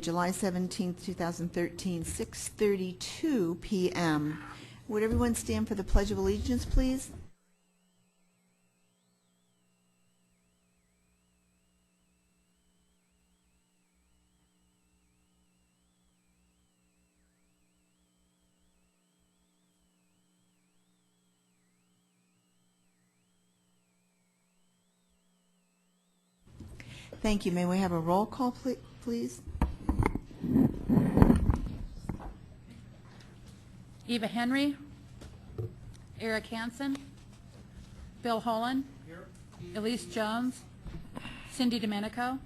July 17th, 2013, 6:32 p.m. Would everyone stand for the Pledge of Allegiance, please? Thank you. May we have a roll call, please? Eva Henry, Eric Hansen, Bill Holland, Elise Jones, Cindy Domenico,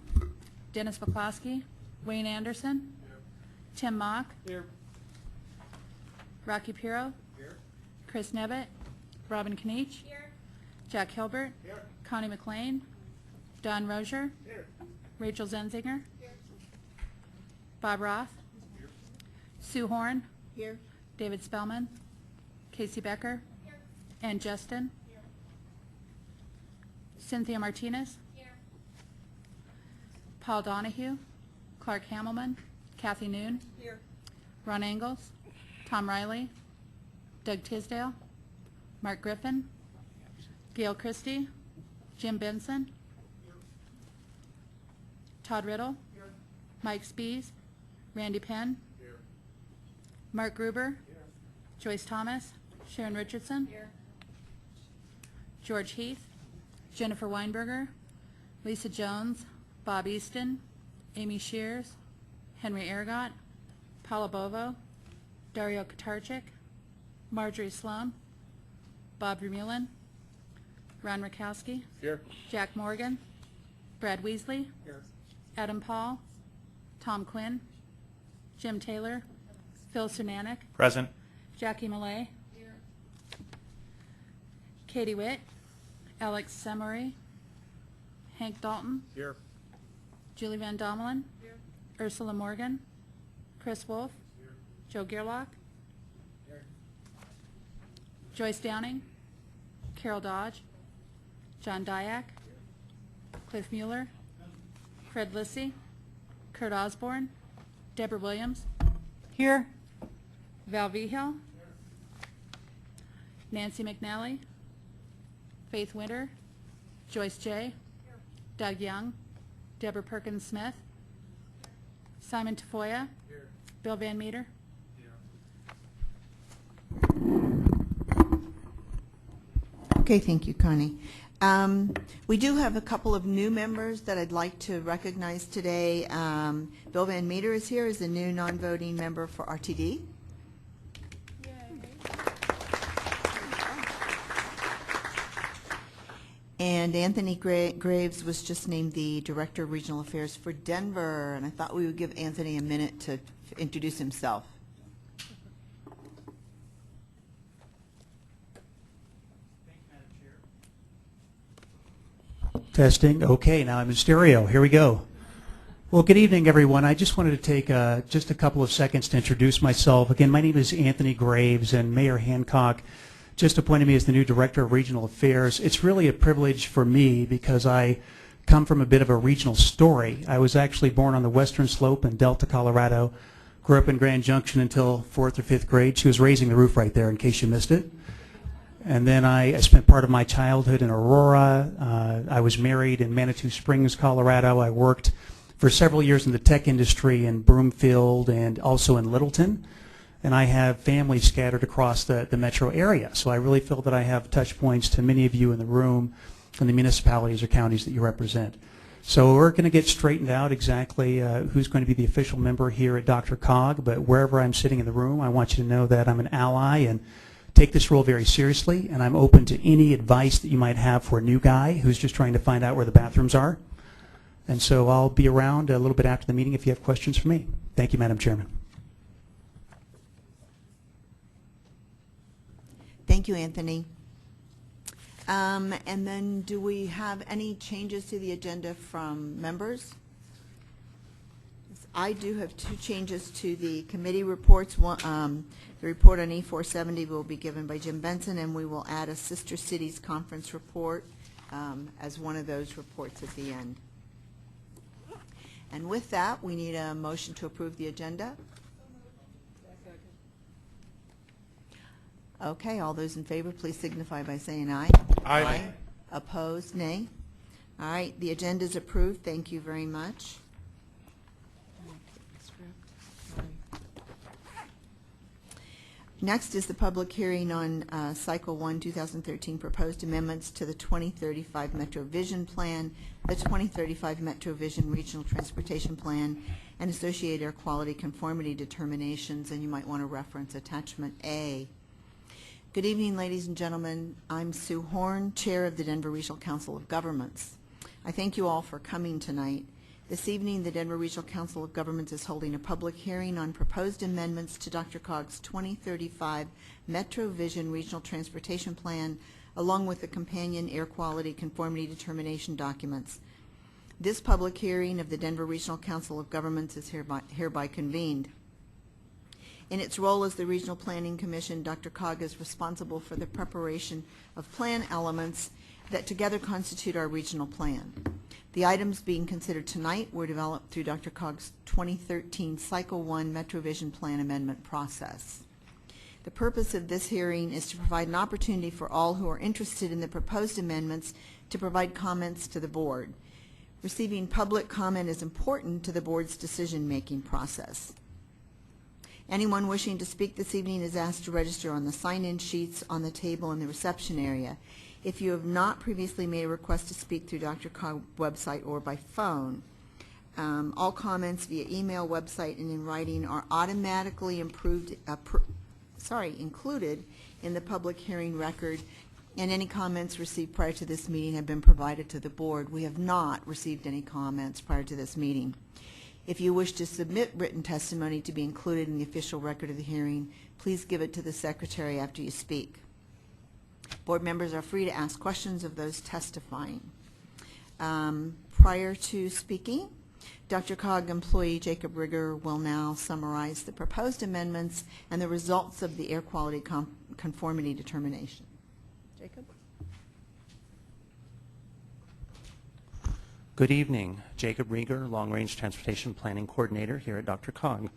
Dennis McCloskey, Wayne Anderson, Tim Mock, Rocky Piro, Chris Nevitt, Robin Kniech, Jack Hilbert, Connie McLean, Don Rozier, Rachel Zenzinger, Bob Roth, Sue Horn, Here. David Spellman, Casey Becker, and Justin, Cynthia Martinez, Paul Donahue, Clark Hamelman, Kathy Noon, Ron Engels, Tom Riley, Doug Tisdale, Mark Griffin, Gail Christie, Jim Benson, Todd Riddle, Mike Spees, Randy Penn, Mark Gruber, Joyce Thomas, Sharon Richardson, George Heath, Jennifer Weinberger, Lisa Jones, Bob Easton, Amy Shears, Henry Ergot, Paula Bovo, Dario Katarczyk, Marjorie Sloan, Bob Vermeulen, Ron Rakowski, Jack Morgan, Brad Weasley, Adam Paul, Tom Quinn, Jim Taylor, Phil Cernanek, Present. Jackie Millay, Katie Witt, Alex Semery, Hank Dalton, Here. Julie Van Domelen, Ursula Morgan, Chris Wolf, Joe Gerlach, Joyce Downing, Carol Dodge, John Dyack, Cliff Mueller, Fred Lissy, Kurt Osborne, Deborah Williams, Here. Val Vigil, Nancy McNally, Faith Winter, Joyce J., Doug Young, Deborah Perkins Smith, Simon Tafoya, Bill Van Meter. Okay, thank you, Connie. We do have a couple of new members that I'd like to recognize today. Bill Van Meter is here as a new non-voting member for RTD. And Anthony Graves was just named the Director of Regional Affairs for Denver, and I thought we would give Anthony a minute to introduce himself. Testing. Okay, now I'm in stereo. Here we go. Well, good evening, everyone. I just wanted to take just a couple of seconds to introduce myself. Again, my name is Anthony Graves, and Mayor Hancock just appointed me as the new Director of Regional Affairs. It's really a privilege for me because I come from a bit of a regional story. I was actually born on the western slope in Delta, Colorado, grew up in Grand Junction until 4th or 5th grade. She was raising the roof right there in case you missed it. And then I spent part of my childhood in Aurora. I was married in Manitou Springs, Colorado. I worked for several years in the tech industry in Broomfield and also in Littleton. And I have family scattered across the metro area. So I really feel that I have touch points to many of you in the room in the municipalities or counties that you represent. So we're going to get straightened out exactly who's going to be the official member here at DRCOG. But wherever I'm sitting in the room, I want you to know that I'm an ally and take this role very seriously, and I'm open to any advice that you might have for a new guy who's just trying to find out where the bathrooms are. And so I'll be around a little bit after the meeting if you have questions for me. Thank you, Madam Chairman. Thank you, Anthony. And then do we have any changes to the agenda from members? I do have two changes to the committee reports. One, the report on E470 will be given by Jim Benson, and we will add a Sister Cities Conference report as one of those reports at the end. And with that, we need a motion to approve the agenda. Okay, all those in favor, please signify by saying aye. Aye. Opposed, nay. All right, the agenda is approved. Thank you very much. Next is the public hearing on Cycle 1, 2013 proposed amendments to the 2035 Metro Vision Plan, the 2035 Metro Vision Regional Transportation Plan, and associated air quality conformity determinations, and you might want to reference Attachment A. Good evening, ladies and gentlemen. I'm Sue Horn, Chair of the Denver Regional Council of Governments. I thank you all for coming tonight. This evening, the Denver Regional Council of Governments is holding a public hearing on proposed amendments to DRCOG's 2035 Metro Vision Regional Transportation Plan, along with the companion air quality conformity determination documents. This public hearing of the Denver Regional Council of Governments is hereby convened. In its role as the Regional Planning Commission, DRCOG is responsible for the preparation of plan elements that together constitute our regional plan. The items being considered tonight were developed through DRCOG's 2013 Cycle 1 Metro Vision Plan amendment process. The purpose of this hearing is to provide an opportunity for all who are interested in the proposed amendments to provide comments to the board. Receiving public comment is important to the board's decision-making process. Anyone wishing to speak this evening is asked to register on the sign-in sheets on the table in the reception area. If you have not previously made a request to speak through DRCOG website or by phone, all comments via email, website, and in writing are automatically included in the public hearing record, and any comments received prior to this meeting have been provided to the board. We have not received any comments prior to this meeting. If you wish to submit written testimony to be included in the official record of the hearing, please give it to the secretary after you speak. Board members are free to ask questions of those testifying. Prior to speaking, DRCOG employee Jacob Rigger will now summarize the proposed amendments and the results of the air quality conformity determination. Jacob? Good evening. Jacob Rieger, Long Range Transportation Planning Coordinator here at DRCOG.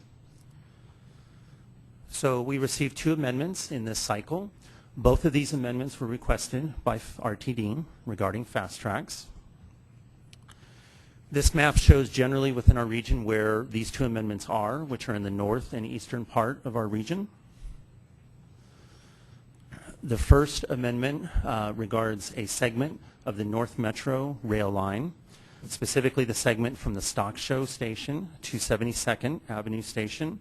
So we received 2 amendments in this cycle. Both of these amendments were requested by RTD regarding fast tracks. This map shows generally within our region where these 2 amendments are, which are in the north and eastern part of our region. The first amendment regards a segment of the North Metro rail line, specifically the segment from the Stock Show Station to 72nd Avenue Station.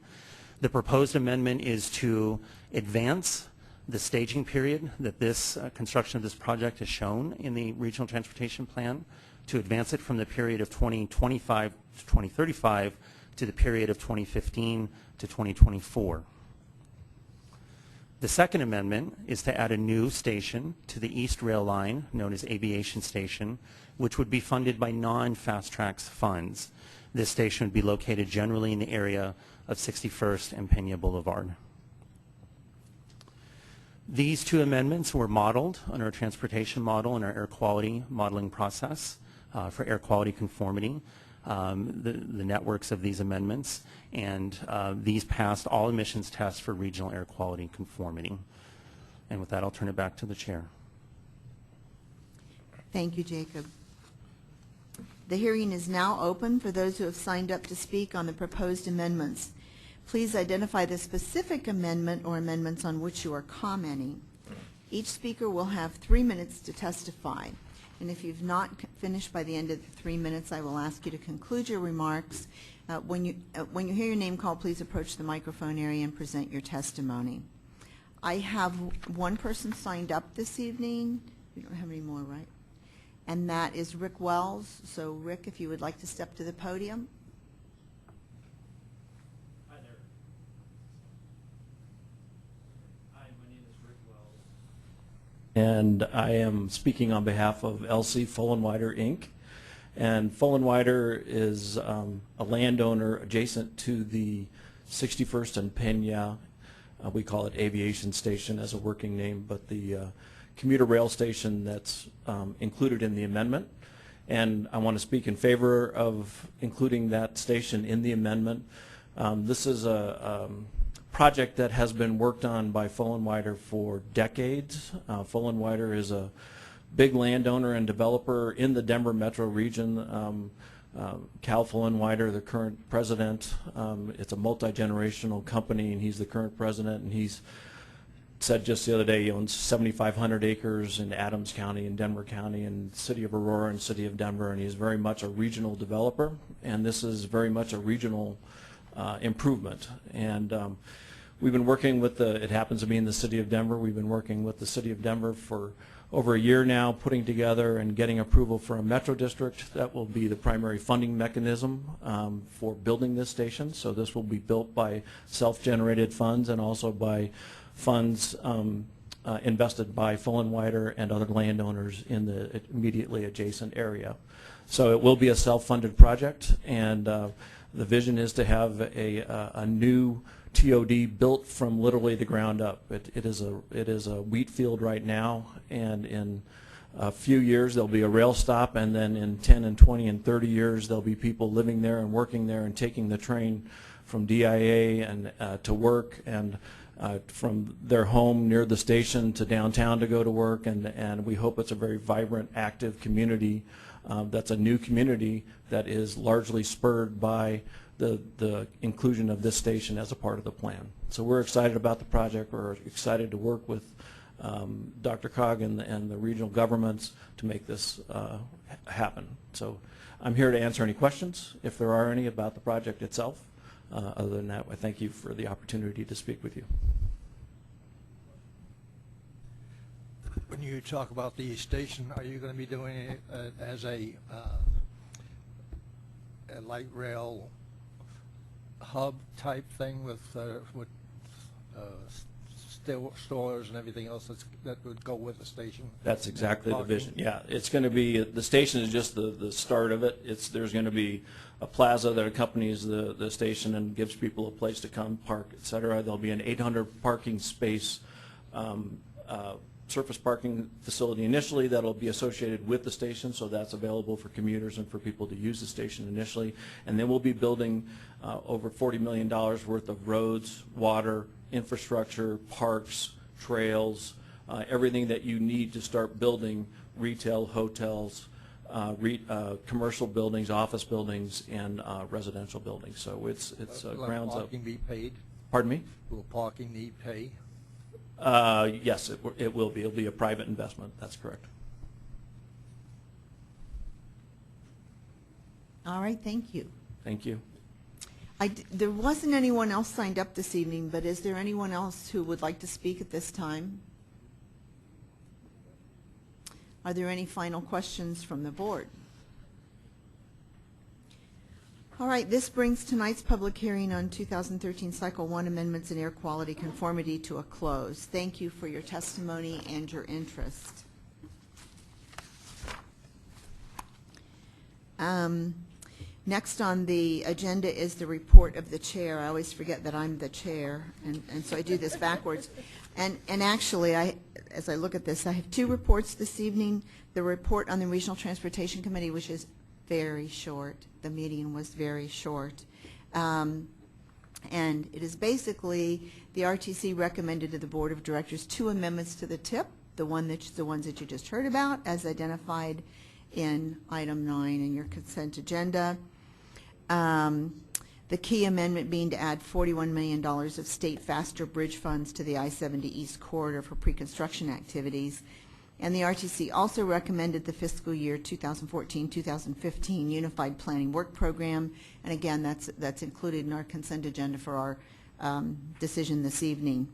The proposed amendment is to advance the staging period that this construction of this project is shown in the Regional Transportation Plan, to advance it from the period of 2025 to 2035 to the period of 2015 to 2024. The second amendment is to add a new station to the East Rail Line, known as Aviation Station, which would be funded by non-Fast Tracks funds. This station would be located generally in the area of 61st and Pena Boulevard. These 2 amendments were modeled on our transportation model and our air quality modeling process for air quality conformity, the networks of these amendments, and these passed all emissions tests for regional air quality conformity. And with that, I'll turn it back to the chair. Thank you, Jacob. The hearing is now open for those who have signed up to speak on the proposed amendments. Please identify the specific amendment or amendments on which you are commenting. Each speaker will have 3 minutes to testify. And if you've not finished by the end of the 3 minutes, I will ask you to conclude your remarks. When you hear your name called, please approach the microphone area and present your testimony. I have 1 person signed up this evening. We don't have any more, right? And that is Rick Wells. So Rick, if you would like to step to the podium. Hi there. Hi, my name is Rick Wells. And I am speaking on behalf of LC Fullenwider, Inc. And Fullenwider is a landowner adjacent to the 61st and Pena. We call it Aviation Station as a working name, but the commuter rail station that's included in the amendment. and I want to speak in favor of including that station in the amendment. This is a project that has been worked on by Fullenwider for decades. Fullenwider is a big landowner and developer in the Denver metro region. Cal Fullenwider, the current president, it's a multi-generational company, and he's the current president, and he's said just the other day he owns 7,500 acres in Adams County and Denver County and City of Aurora and City of Denver, and he's very much a regional developer, and this is very much a regional improvement. And we've been working with it happens to be in the City of Denver, we've been working with the City of Denver for over a year now, putting together and getting approval for a metro district that will be the primary funding mechanism for building this station. So this will be built by self-generated funds and also by funds invested by Fullenwider and other landowners in the immediately adjacent area. So it will be a self-funded project, and the vision is to have a new TOD built from literally the ground up. It is a wheat field right now, and in a few years there'll be a rail stop, and then in 10 and 20 and 30 years there'll be people living there and working there and taking the train from DIA and to work, and from their home near the station to downtown to go to work, and we hope it's a very vibrant, active community that's a new community that is largely spurred by the inclusion of this station as a part of the plan. So we're excited about the project. We're excited to work with Dr. Cog and the regional governments to make this happen. So I'm here to answer any questions, if there are any, about the project itself. Other than that, I thank you for the opportunity to speak with you. When you talk about the station, are you going to be doing it as a light rail hub type thing with stores and everything else that would go with the station? That's exactly the vision. Yeah, it's going to be, the station is just the start of it. There's going to be a plaza that accompanies the station and gives people a place to come, park, etc. There'll be an 800 parking space surface parking facility initially that'll be associated with the station, so that's available for commuters and for people to use the station initially. And then we'll be building over $40 million worth of roads, water, infrastructure, parks, trails, everything that you need to start building retail, hotels, commercial buildings, office buildings, and residential buildings. So it's grounds up. Will parking be paid? Pardon me? Will parking need pay? Yes, it will be. It'll be a private investment. That's correct. All right, thank you. Thank you. There wasn't anyone else signed up this evening, but is there anyone else who would like to speak at this time? Are there any final questions from the board? All right, this brings tonight's public hearing on 2013 Cycle 1 Amendments in Air Quality Conformity to a close. Thank you for your testimony and your interest. Next on the agenda is the report of the chair. I always forget that I'm the chair, and so I do this backwards. And actually, as I look at this, I have two reports this evening. The report on the Regional Transportation Committee, which is very short. The meeting was very short. And it is basically the RTC recommended to the Board of Directors 2 amendments to the TIP, the ones that you just heard about, as identified in item 9 in your consent agenda. The key amendment being to add $41 million of state faster bridge funds to the I-70 East Corridor for pre-construction activities. And the RTC also recommended the fiscal year 2014-2015 Unified Planning Work Program. And again, that's included in our consent agenda for our decision this evening.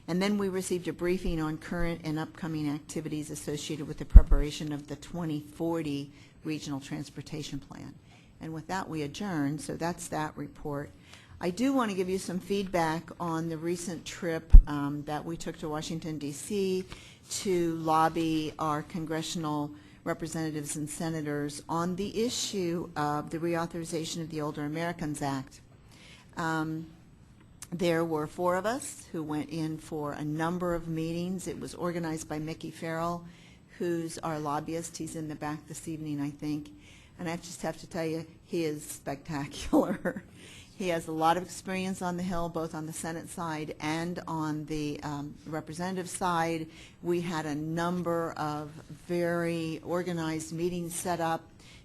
And then we received a briefing on current and upcoming activities associated with the preparation of the 2040 Regional Transportation Plan. And with that, we adjourn. So that's that report. I do want to give you some feedback on the recent trip that we took to Washington, D.C. to lobby our congressional representatives and senators on the issue of the reauthorization of the Older Americans Act. There were 4 of us who went in for a number of meetings. It was organized by Mickey Farrell, who's our lobbyist. He's in the back this evening, I think. And I just have to tell you, he is spectacular. He has a lot of experience on the Hill, both on the Senate side and on the representative side. We had a number of very organized meetings set up.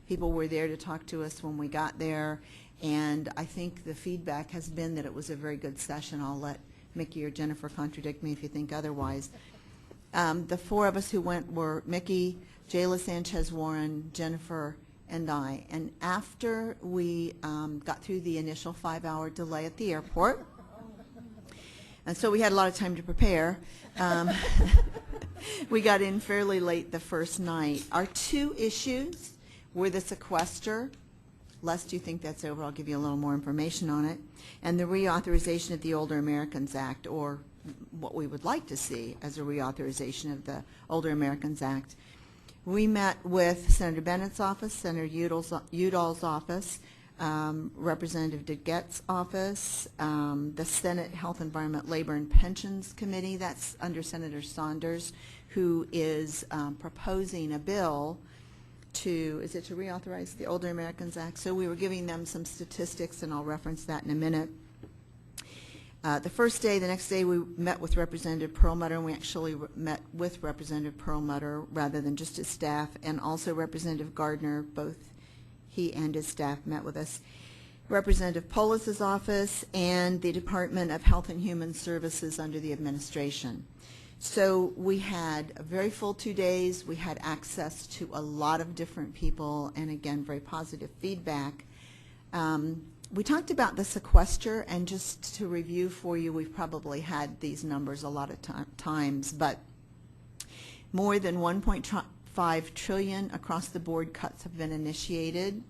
People were there to talk to us when we got there. And I think the feedback has been that it was a very good session. I'll let Mickey or Jennifer contradict me if you think otherwise. The four of us who went were Mickey, Jayla Sanchez-Warren, Jennifer, and I. And after we got through the initial 5-hour delay at the airport, and so we had a lot of time to prepare, we got in fairly late the first night. Our two issues were the sequester. Lest you think that's over, I'll give you a little more information on it, and the reauthorization of the Older Americans Act, or what we would like to see as a reauthorization of the Older Americans Act. We met with Senator Bennett's office, Senator Udall's office, Representative DeGette's office, the Senate Health, Environment, Labor, and Pensions Committee. That's under Senator Saunders, who is proposing a bill to reauthorize the Older Americans Act. So we were giving them some statistics, and I'll reference that in a minute. The next day, we met with Representative Perlmutter, and we actually met with Representative Perlmutter rather than just his staff, and also Representative Gardner. Both he and his staff met with us. Representative Polis's office and the Department of Health and Human Services under the administration. So we had a very full 2 days. We had access to a lot of different people, and again, very positive feedback. We talked about the sequester, and just to review for you, we've probably had these numbers a lot of times, but more than 1.5 trillion across the board cuts have been initiated.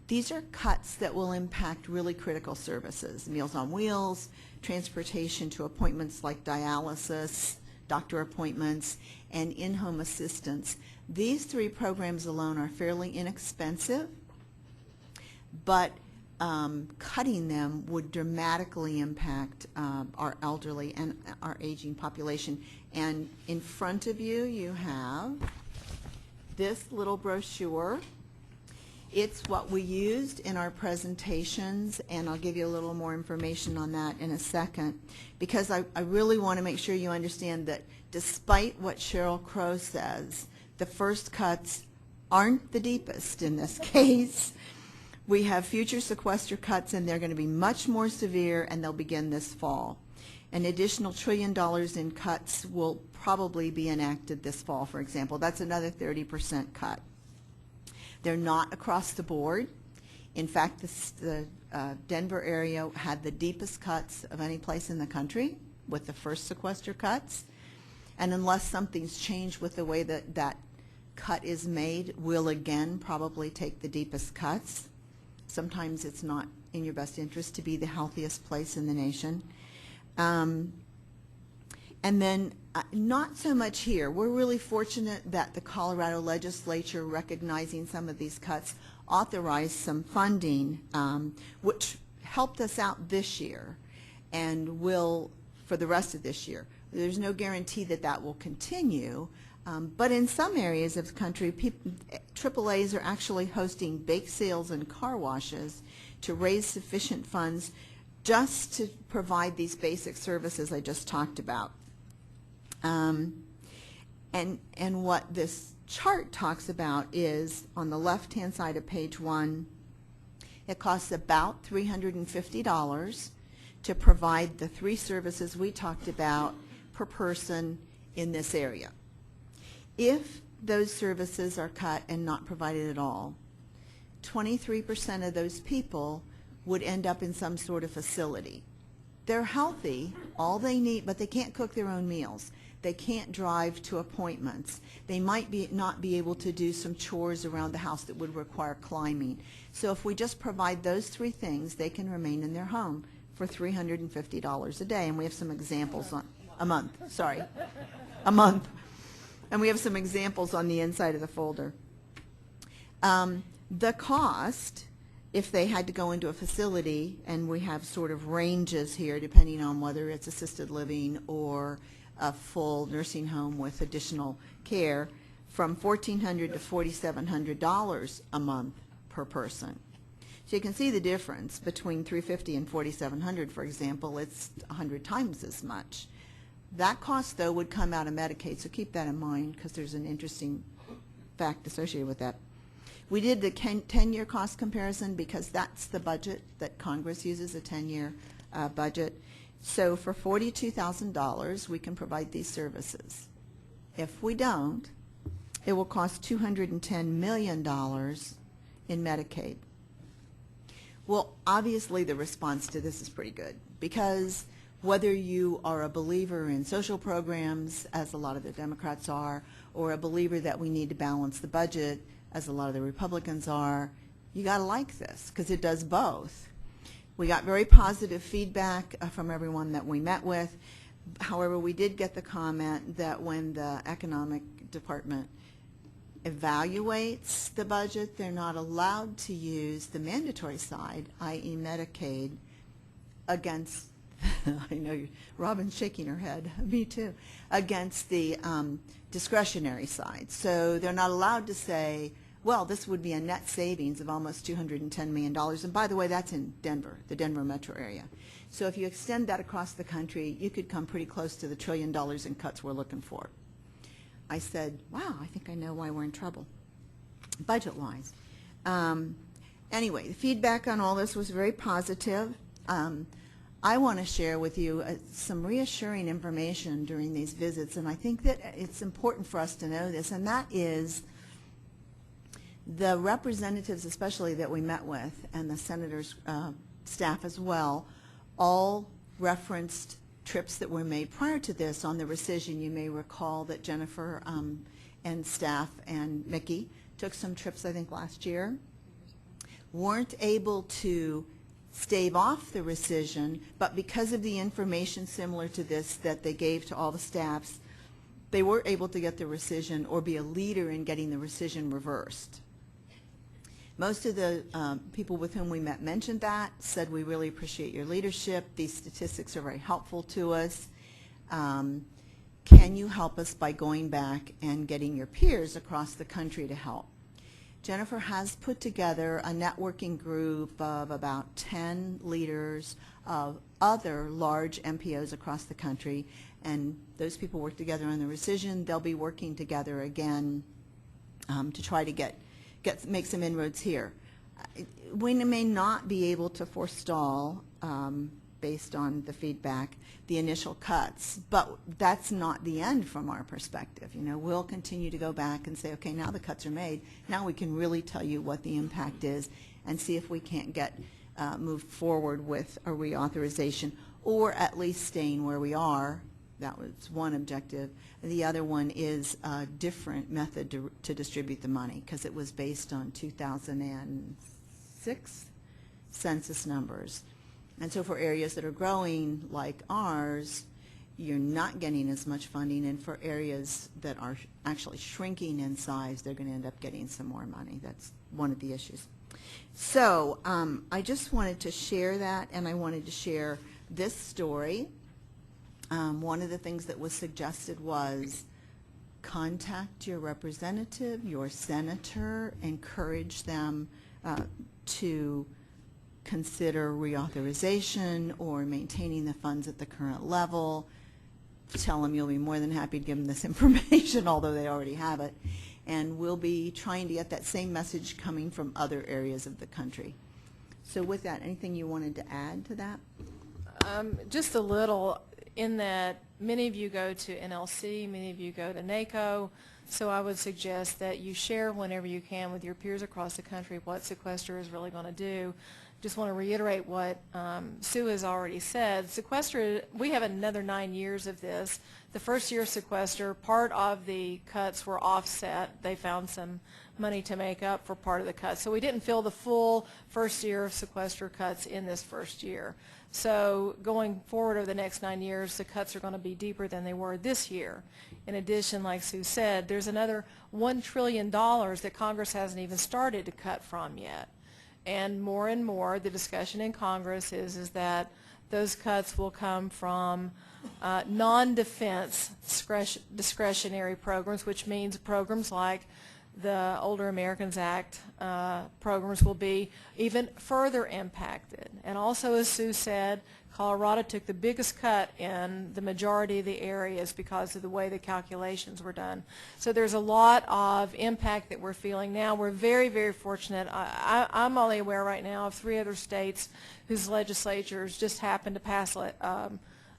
These are cuts that will impact really critical services: Meals on Wheels, transportation to appointments like dialysis, doctor appointments, and in-home assistance. These three programs alone are fairly inexpensive, but cutting them would dramatically impact our elderly and our aging population. And in front of you, you have this little brochure. It's what we used in our presentations, and I'll give you a little more information on that in a second, because I really want to make sure you understand that despite what Sheryl Crow says, the first cuts aren't the deepest in this case. We have future sequester cuts, and they're going to be much more severe, and they'll begin this fall. An additional $1 trillion in cuts will probably be enacted this fall, for example. That's another 30% cut. They're not across the board. In fact, the Denver area had the deepest cuts of any place in the country with the first sequester cuts. And unless something's changed with the way that that cut is made, we'll again probably take the deepest cuts. Sometimes it's not in your best interest to be the healthiest place in the nation. And then not so much here. We're really fortunate that the Colorado legislature, recognizing some of these cuts, authorized some funding, which helped us out this year and will for the rest of this year. There's no guarantee that that will continue, but in some areas of the country, AAAs are actually hosting bake sales and car washes to raise sufficient funds just to provide these basic services I just talked about. And what this chart talks about is, on the left-hand side of page 1, it costs about $350 to provide the three services we talked about per person in this area. If those services are cut and not provided at all, 23% of those people would end up in some sort of facility. They're healthy, all they need, but they can't cook their own meals. They can't drive to appointments. They might not be able to do some chores around the house that would require climbing. So if we just provide those three things, they can remain in their home for $350 a day. And we have some examples on a month. And we have some examples on the inside of the folder. The cost, if they had to go into a facility, and we have sort of ranges here depending on whether it's assisted living or a full nursing home with additional care, from $1,400 to $4,700 a month per person. So you can see the difference between $350 and $4,700, for example. It's 100 times as much. That cost, though, would come out of Medicaid, so keep that in mind because there's an interesting fact associated with that. We did the 10-year cost comparison because that's the budget that Congress uses, a 10-year budget. So for $42,000, we can provide these services. If we don't, it will cost $210 million in Medicaid. Well, obviously the response to this is pretty good, because whether you are a believer in social programs, as a lot of the Democrats are, or a believer that we need to balance the budget, as a lot of the Republicans are, you got to like this because it does both. We got very positive feedback from everyone that we met with. However, we did get the comment that when the economic department evaluates the budget, they're not allowed to use the mandatory side, i.e. Medicaid, against, I know Robin's shaking her head, me too, against the discretionary side. So they're not allowed to say, well, this would be a net savings of almost $210 million. And by the way, that's in Denver, the Denver metro area. So if you extend that across the country, you could come pretty close to the $1 trillion in cuts we're looking for. I said, wow, I think I know why we're in trouble, budget-wise. Anyway, the feedback on all this was very positive. I want to share with you some reassuring information during these visits, and I think that it's important for us to know this, and that is the representatives, especially that we met with, and the senator's staff as well, all referenced trips that were made prior to this on the rescission. You may recall that Jennifer and staff and Mickey took some trips, I think, last year, weren't able to stave off the rescission, but because of the information similar to this that they gave to all the staffs, they were able to get the rescission or be a leader in getting the rescission reversed. Most of the people with whom we met mentioned that, said we really appreciate your leadership. These statistics are very helpful to us. Can you help us by going back and getting your peers across the country to help? Jennifer has put together a networking group of about 10 leaders of other large MPOs across the country, and those people work together on the rescission. They'll be working together again to try to make some inroads here. We may not be able to forestall, based on the feedback, the initial cuts, but that's not the end from our perspective. You know, we'll continue to go back and say, okay, now the cuts are made. Now we can really tell you what the impact is and see if we can't get moved forward with a reauthorization, or at least staying where we are. That was one objective. The other one is a different method to distribute the money, because it was based on 2006 census numbers. And so for areas that are growing like ours, you're not getting as much funding, and for areas that are actually shrinking in size, they're going to end up getting some more money. That's one of the issues. So I just wanted to share that, and I wanted to share this story. One of the things that was suggested was contact your representative, your senator, encourage them to consider reauthorization or maintaining the funds at the current level. Tell them you'll be more than happy to give them this information, although they already have it. And we'll be trying to get that same message coming from other areas of the country. So with that, anything you wanted to add to that? Just a little, in that many of you go to NLC, many of you go to NACO, so I would suggest that you share whenever you can with your peers across the country what sequester is really going to do. Just want to reiterate what Sue has already said. Sequester, we have another 9 years of this. The first year of sequester, part of the cuts were offset. They found some money to make up for part of the cuts. So we didn't feel the full first year of sequester cuts in this first year. So going forward over the next 9 years, the cuts are going to be deeper than they were this year. In addition, like Sue said, there's another $1 trillion that Congress hasn't even started to cut from yet. And more, the discussion in Congress is that those cuts will come from non-defense discretionary programs, which means programs like the Older Americans Act programs will be even further impacted. And also, as Sue said, Colorado took the biggest cut in the majority of the areas because of the way the calculations were done. So there's a lot of impact that we're feeling now. We're very, very fortunate. I'm only aware right now of 3 other states whose legislatures just happened to pass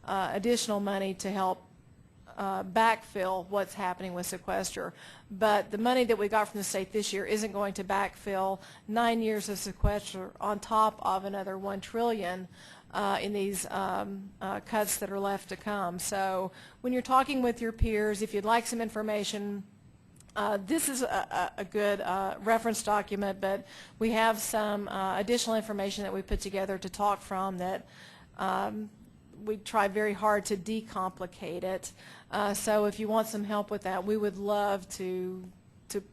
additional money to help backfill what's happening with sequester. But the money that we got from the state this year isn't going to backfill 9 years of sequester on top of another $1 trillion in these cuts that are left to come. So when you're talking with your peers, if you'd like some information, this is a good reference document, but we have some additional information that we put together to talk from that we try very hard to decomplicate it. So if you want some help with that, we would love to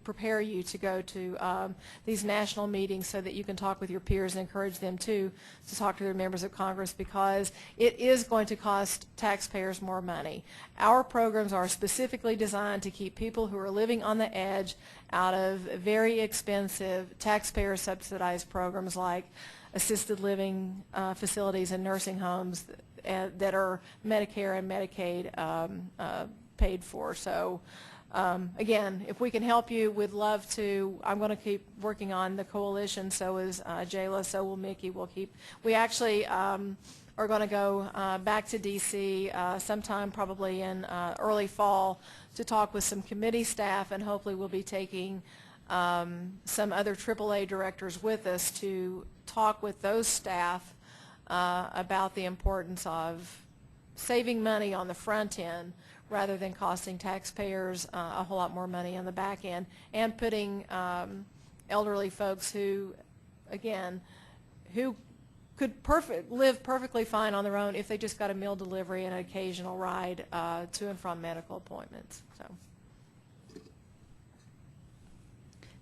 prepare you to go to these national meetings so that you can talk with your peers and encourage them to talk to their members of Congress, because it is going to cost taxpayers more money. Our programs are specifically designed to keep people who are living on the edge out of very expensive taxpayer subsidized programs like assisted living facilities and nursing homes that are Medicare and Medicaid paid for. So again, if we can help you, we'd love to. I'm going to keep working on the coalition. So is Jayla. So will Mickey. We actually are going to go back to D.C. Sometime probably in early fall to talk with some committee staff, and hopefully we'll be taking some other AAA directors with us to talk with those staff about the importance of saving money on the front end rather than costing taxpayers a whole lot more money on the back end, and putting elderly folks who, again, who could live perfectly fine on their own if they just got a meal delivery and an occasional ride to and from medical appointments. So.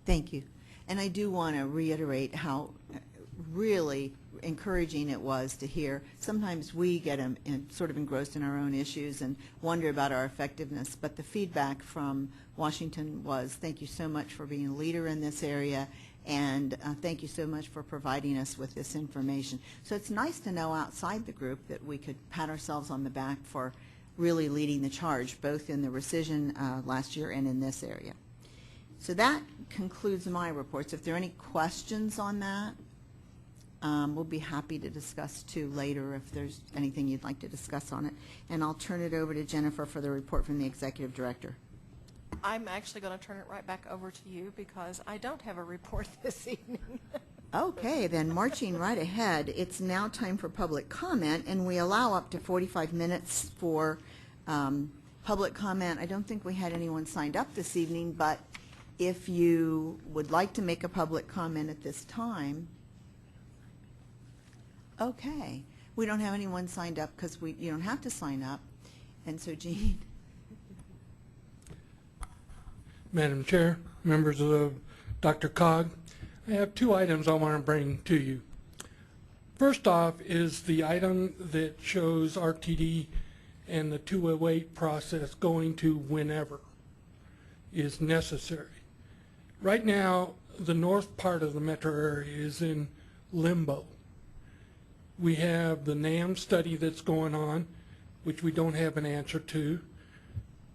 Thank you. And I do want to reiterate how really encouraging it was to hear. Sometimes we get sort of engrossed in our own issues and wonder about our effectiveness, but the feedback from Washington was, thank you so much for being a leader in this area, and thank you so much for providing us with this information. So it's nice to know outside the group that we could pat ourselves on the back for really leading the charge, both in the rescission last year and in this area. So that concludes my reports. If there are any questions on that, we'll be happy to discuss too later if there's anything you'd like to discuss on it. And I'll turn it over to Jennifer for the report from the Executive Director. I'm actually going to turn it right back over to you because I don't have a report this evening. Okay, then marching right ahead, it's now time for public comment, and we allow up to 45 minutes for public comment. I don't think we had anyone signed up this evening, but if you would like to make a public comment at this time. Okay, we don't have anyone signed up because you don't have to sign up. And so, Jean. Madam Chair, members of Dr.Cog, I have 2 items I want to bring to you. First off is the item that shows RTD and the 208 process going to whenever is necessary. Right now, the north part of the metro area is in limbo. We have the NAM study that's going on, which we don't have an answer to.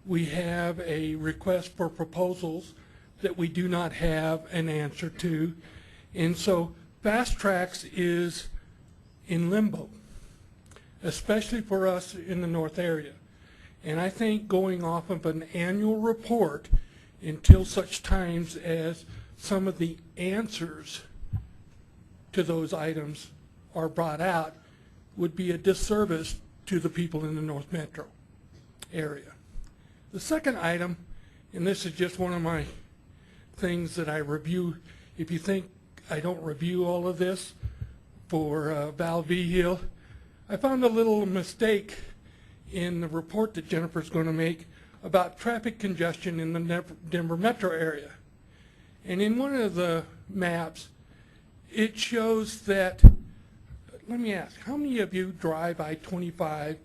We have a request for proposals that we do not have an answer to. And so Fast Tracks is in limbo, especially for us in the north area. And I think going off of an annual report until such times as some of the answers to those items are brought out would be a disservice to the people in the North Metro area. The second item, and this is just one of my things that I review. If you think I don't review all of this for Val V. Hill, I found a little mistake in the report that Jennifer's going to make about traffic congestion in the Denver metro area. And in one of the maps, it shows that, let me ask, how many of you drive I-25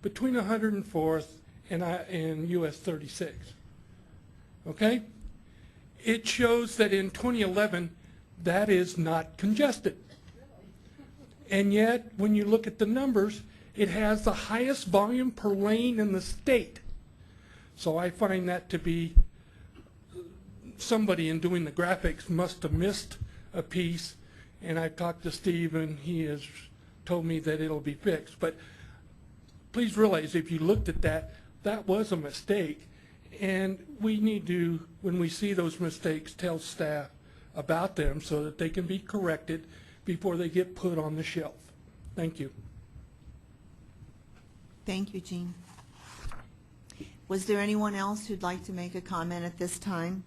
between 104th and US 36. Okay? It shows that in 2011, that is not congested. And yet, when you look at the numbers, it has the highest volume per lane in the state. So I find that to be, somebody in doing the graphics must have missed a piece, and I've talked to Steve, and he has told me that it'll be fixed. But please realize, if you looked at that, that was a mistake, and we need to, when we see those mistakes, tell staff about them so that they can be corrected before they get put on the shelf. Thank you. Thank you, Gene. Was there anyone else who'd like to make a comment at this time?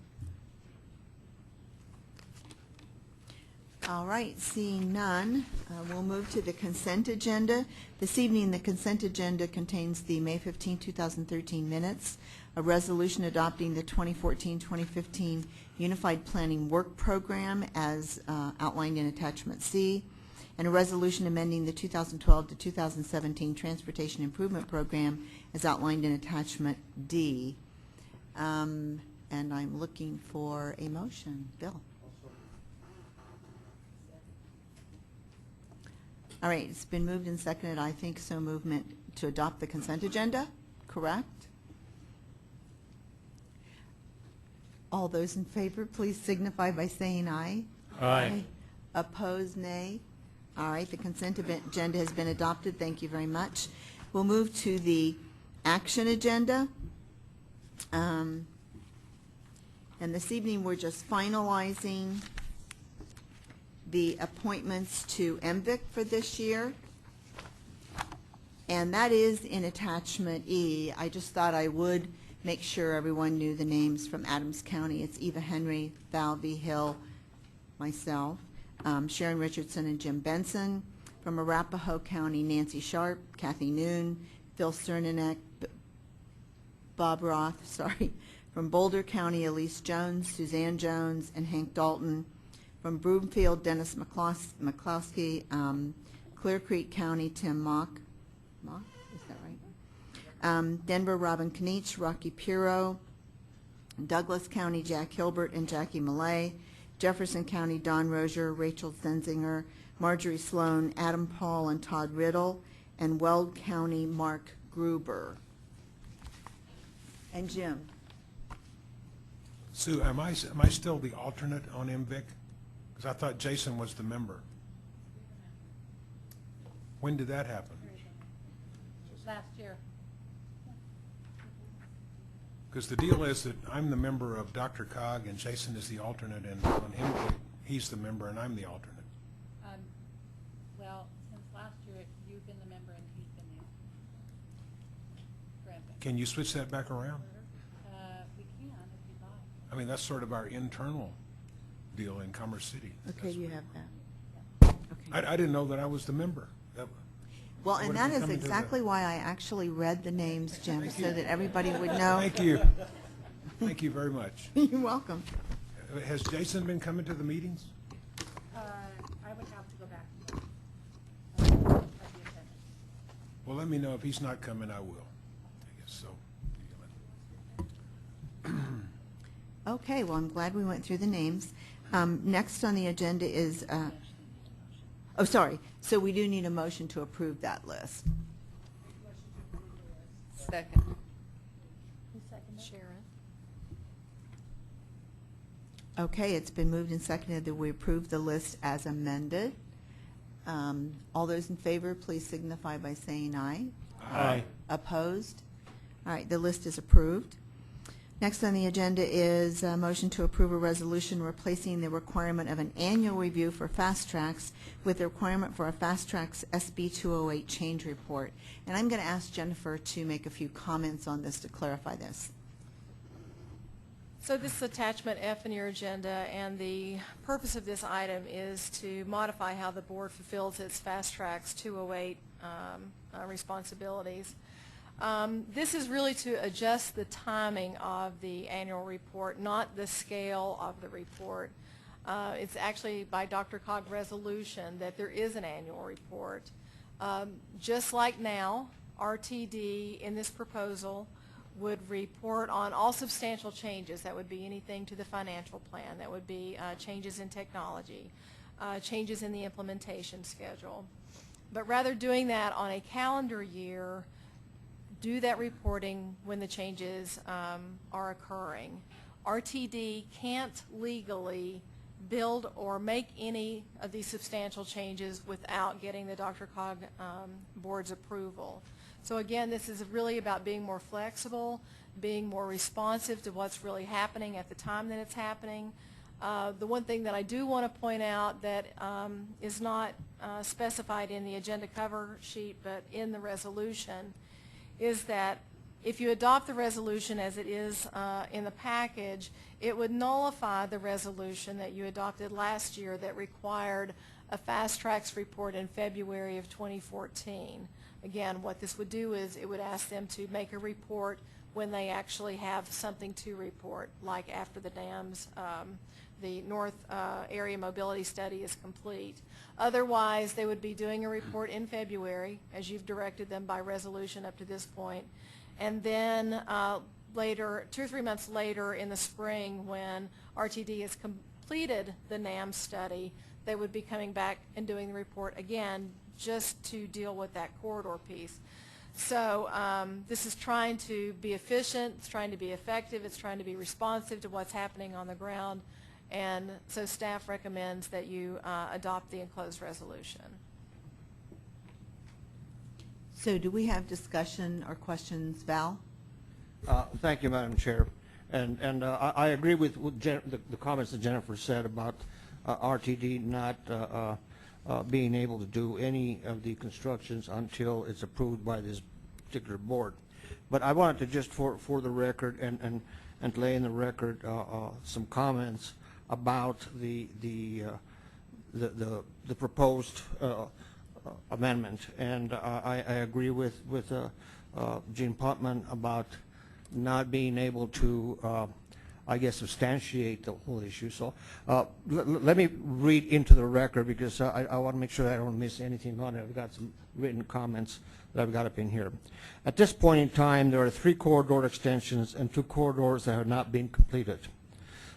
All right, seeing none, we'll move to the consent agenda. This evening, the consent agenda contains the May 15, 2013 minutes, a resolution adopting the 2014-2015 Unified Planning Work Program as outlined in Attachment C, and a resolution amending the 2012 to 2017 Transportation Improvement Program as outlined in Attachment D. And I'm looking for a motion. Bill. All right, it's been moved and seconded, I think so, movement to adopt the consent agenda, correct? All those in favor, please signify by saying aye. Aye. Opposed, nay. All right, the consent agenda has been adopted. Thank you very much. We'll move to the action agenda. And this evening, we're just finalizing the appointments to MVIC for this year. And that is in Attachment E. I just thought I would make sure everyone knew the names from Adams County. It's Eva Henry, Val V. Hill, myself, Sharon Richardson and Jim Benson. From Arapahoe County, Nancy Sharp, Kathy Noon, Phil Cernanek, Bob Roth, sorry. From Boulder County, Elise Jones, Suzanne Jones, and Hank Dalton. From Broomfield, Dennis McCloskey, Clear Creek County, Tim Mock, is that right? Denver, Robin Knich, Rocky Piro, Douglas County, Jack Hilbert and Jackie Millay, Jefferson County, Don Rozier, Rachel Zenzinger, Marjorie Sloan, Adam Paul and Todd Riddle, and Weld County, Mark Gruber. And Jim. Sue, am I still the alternate on MVIC? Because I thought Jason was the member. When did that happen? Last year. Because the deal is that I'm the member of Dr. Cog and Jason is the alternate, and on MVIC, he's the member and I'm the alternate. Well, since last year, you've been the member and he's been the grant. Can you switch that back around? We can if you'd like. I mean, that's sort of our internal deal in Commerce City. Okay, That's you what- have that. Okay. I didn't know that I was the member. Well, What and if that we is come into exactly why I actually read the names, Jim, so that everybody would know. Thank you. Thank you very much. You're welcome. Has Jason been coming to the meetings? I would have to go back to the attendance. Well, let me know if he's not coming, I will. I guess so. Okay, well, I'm glad we went through the names. Next on the agenda is, oh, sorry, so we do need a motion to approve that list. Second. Sharon. Okay, it's been moved and seconded that we approve the list as amended. All those in favor, please signify by saying aye. Aye. Opposed? All right, the list is approved. Next on the agenda is a motion to approve a resolution replacing the requirement of an annual review for fast tracks with the requirement for a fast tracks SB 208 change report. And I'm going to ask Jennifer to make a few comments on this to clarify this. So this is attachment F in your agenda, and the purpose of this item is to modify how the board fulfills its fast tracks 208 responsibilities. This is really to adjust the timing of the annual report, not the scale of the report. It's actually by Dr. Cog resolution that there is an annual report. Just like now, RTD in this proposal would report on all substantial changes. That would be anything to the financial plan. That would be changes in technology, changes in the implementation schedule. But rather doing that on a calendar year, do that reporting when the changes are occurring. RTD can't legally build or make any of these substantial changes without getting the DRCOG board's approval. So again, this is really about being more flexible, being more responsive to what's really happening at the time that it's happening. The one thing that I do want to point out that is not specified in the agenda cover sheet but in the resolution is that if you adopt the resolution as it is in the package, it would nullify the resolution that you adopted last year that required a fast tracks report in February of 2014. Again, what this would do is it would ask them to make a report when they actually have something to report, like after the dams, the North Area Mobility Study is complete. Otherwise, they would be doing a report in February, as you've directed them by resolution up to this point. And then later, 2 or 3 months later in the spring, when RTD has completed the NAM study, they would be coming back and doing the report again just to deal with that corridor piece. So this is trying to be efficient, it's trying to be effective, it's trying to be responsive to what's happening on the ground, and so staff recommends that you adopt the enclosed resolution. So do we have discussion or questions? Val? Thank you, Madam Chair. And I agree with the comments that Jennifer said about RTD not being able to do any of the constructions until it's approved by this particular board. But I wanted to just for the record and lay in the record some comments about the proposed amendment. And I agree with Gene Potman about not being able to I guess substantiate the whole issue. So let me read into the record because I want to make sure that I don't miss anything on it. I've got some written comments that I've got up in here. At this point in time, there are 3 corridor extensions and 2 corridors that have not been completed.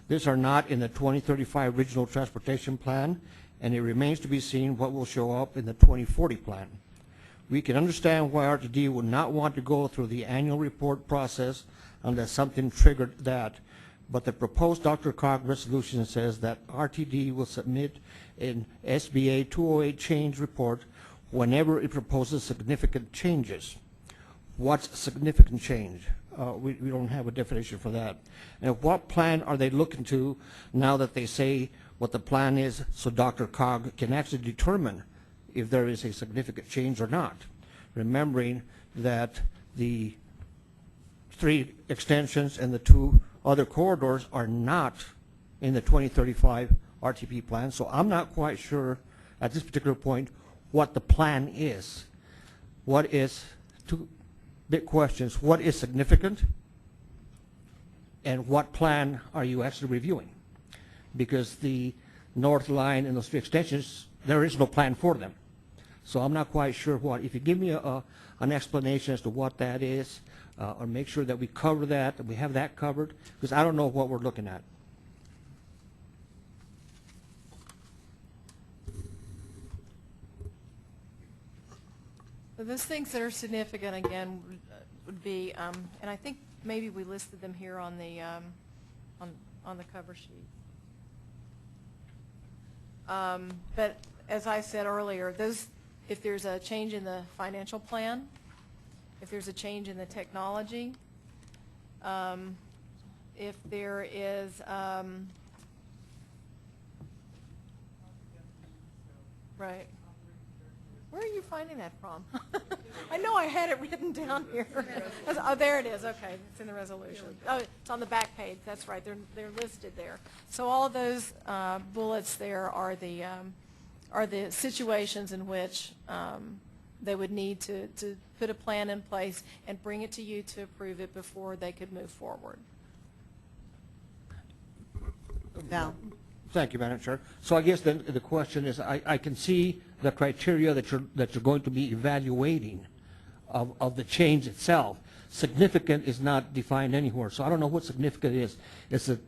These are not in the 2035 Regional Transportation Plan, and it remains to be seen what will show up in the 2040 plan. We can understand why RTD would not want to go through the annual report process unless something triggered that. But the proposed DRCOG resolution says that RTD will submit an SBA 208 change report whenever it proposes significant changes. What's significant change? We don't have a definition for that. And what plan are they looking to now that they say what the plan is so DRCOG can actually determine if there is a significant change or not? Remembering that the 3 extensions and the 2 other corridors are not in the 2035 RTP plan, so I'm not quite sure at this particular point what the plan is. What is, 2 big questions, what is significant and what plan are you actually reviewing? Because the North Line and those 3 extensions, there is no plan for them. So I'm not quite sure what. If you give me an explanation as to what that is, or make sure that we cover that, that we have that covered, because I don't know what we're looking at. So those things that are significant, again, would be, and I think maybe we listed them here on the cover sheet. But as I said earlier, those, if there's a change in the financial plan, if there's a change in the technology, if there is, right. Where are you finding that from? I know I had it written down here. Oh, there it is. Okay, it's in the resolution. Oh, it's on the back page. That's right. They're listed there. So all of those bullets there are the situations in which they would need to put a plan in place and bring it to you to approve it before they could move forward. Val? Thank you, Madam Chair. So I guess then the question is, I can see the criteria that you're going to be evaluating of the change itself. Significant is not defined anywhere, so I don't know what significant is. Is it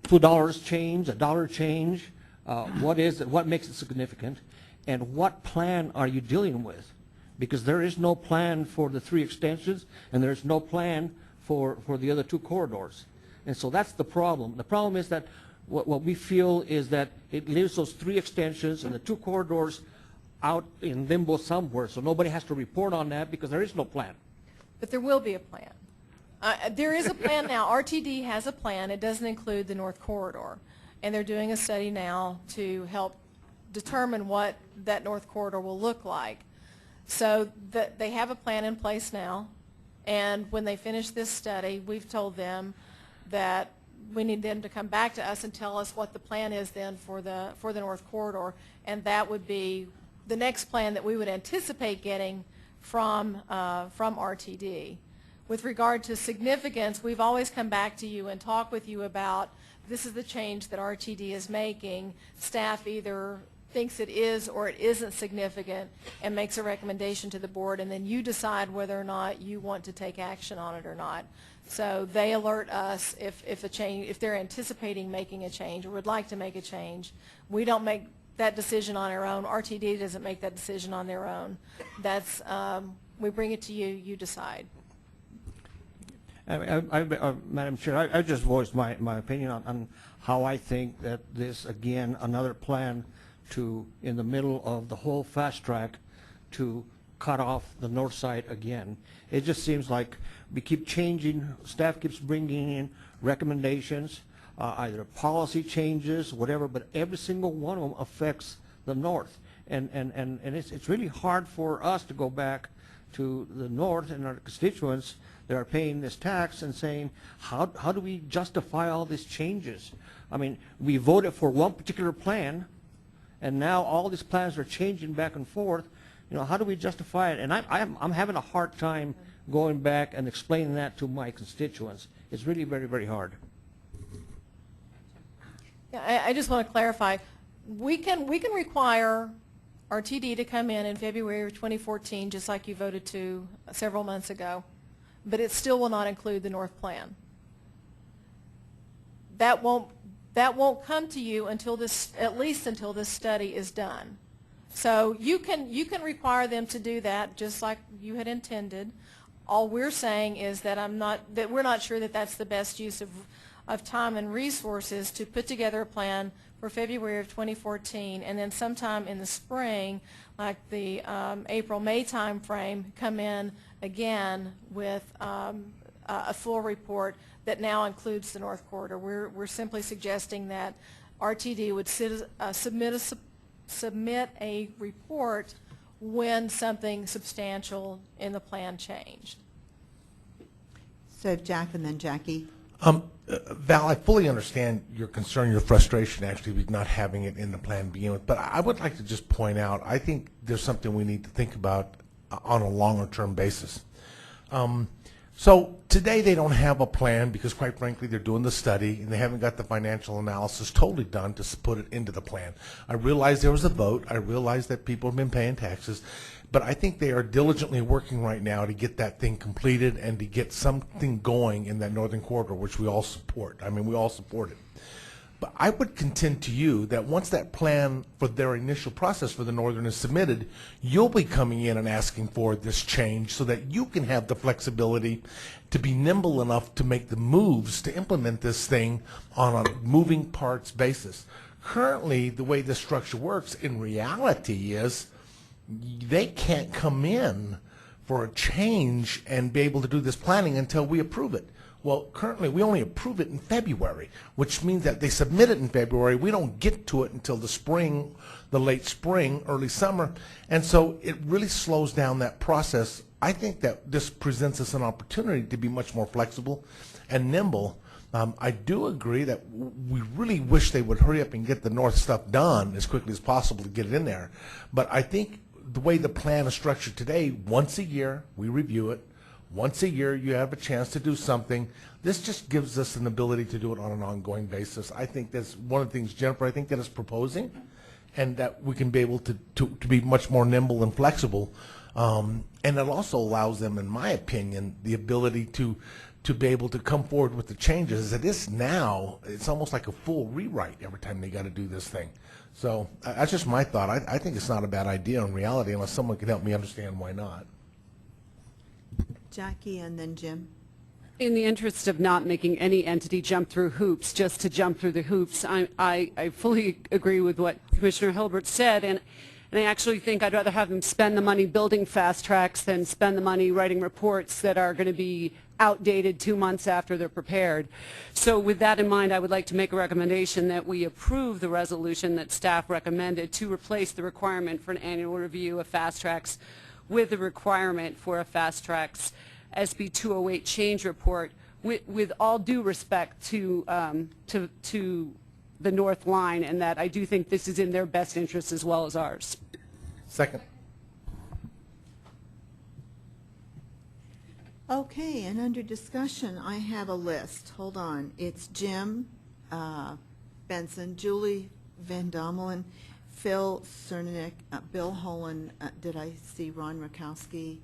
$2 change, $1 change? What is it? What makes it significant? And what plan are you dealing with? Because there is no plan for the 3 extensions, and there's no plan for the other 2 corridors. And so that's the problem. The problem is that what we feel is that it leaves those 3 extensions and the 2 corridors out in limbo somewhere, so nobody has to report on that because there is no plan. But there will be a plan. There is a plan now. RTD has a plan. It doesn't include the North Corridor. And they're doing a study now to help determine what that North Corridor will look like. So they have a plan in place now. And when they finish this study, we've told them that we need them to come back to us and tell us what the plan is then for the North Corridor. And that would be the next plan that we would anticipate getting from RTD. With regard to significance, we've always come back to you and talk with you about this is the change that RTD is making. Staff either thinks it is or it isn't significant and makes a recommendation to the board, and then you decide whether or not you want to take action on it or not. So they alert us if they're anticipating making a change or would like to make a change. We don't make that decision on our own. RTD doesn't make that decision on their own. That's we bring it to you, you decide. Madam Chair, I just voiced my opinion on how I think that this, again, another plan to, in the middle of the whole fast track, to cut off the north side again. It just seems like we keep changing, staff keeps bringing in recommendations, either policy changes, whatever, but every single one of them affects the north. And it's really hard for us to go back to the north and our constituents that are paying this tax and saying, how do we justify all these changes? I mean, we voted for one particular plan, and now all these plans are changing back and forth. You know, how do we justify it? And I'm having a hard time going back and explaining that to my constituents. It's really very, very hard. Yeah, I just want to clarify. We can require RTD to come in February of 2014, just like you voted to several months ago, but it still will not include the North Plan. That won't come to you until this, at least until this study is done. So you can require them to do that just like you had intended. All we're saying is that we're not sure that that's the best use of time and resources to put together a plan for February of 2014, and then sometime in the spring, like the April-May time frame, come in again with a full report that now includes the North Corridor. We're simply suggesting that RTD would submit a report when something substantial in the plan changed. So Jack and then Jackie. Val, I fully understand your concern, your frustration actually with not having it in the plan to begin with, but I would like to just point out, I think there's something we need to think about on a longer term basis. So today they don't have a plan because quite frankly they're doing the study and they haven't got the financial analysis totally done to put it into the plan. I realize there was a vote, I realize that people have been paying taxes, but I think they are diligently working right now to get that thing completed and to get something going in that northern corridor, which we all support. I mean, we all support it. But I would contend to you that once that plan for their initial process for the northern is submitted, you'll be coming in and asking for this change so that you can have the flexibility to be nimble enough to make the moves to implement this thing on a moving parts basis. Currently, the way this structure works in reality is they can't come in for a change and be able to do this planning until we approve it. Well, currently we only approve it in February, which means that they submit it in February. We don't get to it until the spring, the late spring, early summer, and so it really slows down that process. I think that this presents us an opportunity to be much more flexible and nimble. I do agree that we really wish they would hurry up and get the north stuff done as quickly as possible to get it in there. But I think the way the plan is structured today, once a year we review it. Once a year you have a chance to do something. This just gives us an ability to do it on an ongoing basis. I think that's one of the things, Jennifer, I think that is proposing and that we can be able to be much more nimble and flexible. And it also allows them, in my opinion, the ability to be able to come forward with the changes. As it is now, it's almost like a full rewrite every time they got to do this thing. So that's just my thought. I think it's not a bad idea in reality, unless someone can help me understand why not. Jackie and then Jim. In the interest of not making any entity jump through hoops, just to jump through the hoops, I fully agree with what Commissioner Hilbert said, and I actually think I'd rather have them spend the money building fast tracks than spend the money writing reports that are going to be outdated 2 months after they're prepared. So with that in mind, I would like to make a recommendation that we approve the resolution that staff recommended to replace the requirement for an annual review of fast tracks with the requirement for a fast tracks SB 208 change report, with all due respect to the North Line, and that I do think this is in their best interest as well as ours. Second. Okay, and under discussion, I have a list. Hold on. It's Jim Benson, Julie Van Dommelen, Phil Cernick, Bill Holen. Did I see Ron Rakowski?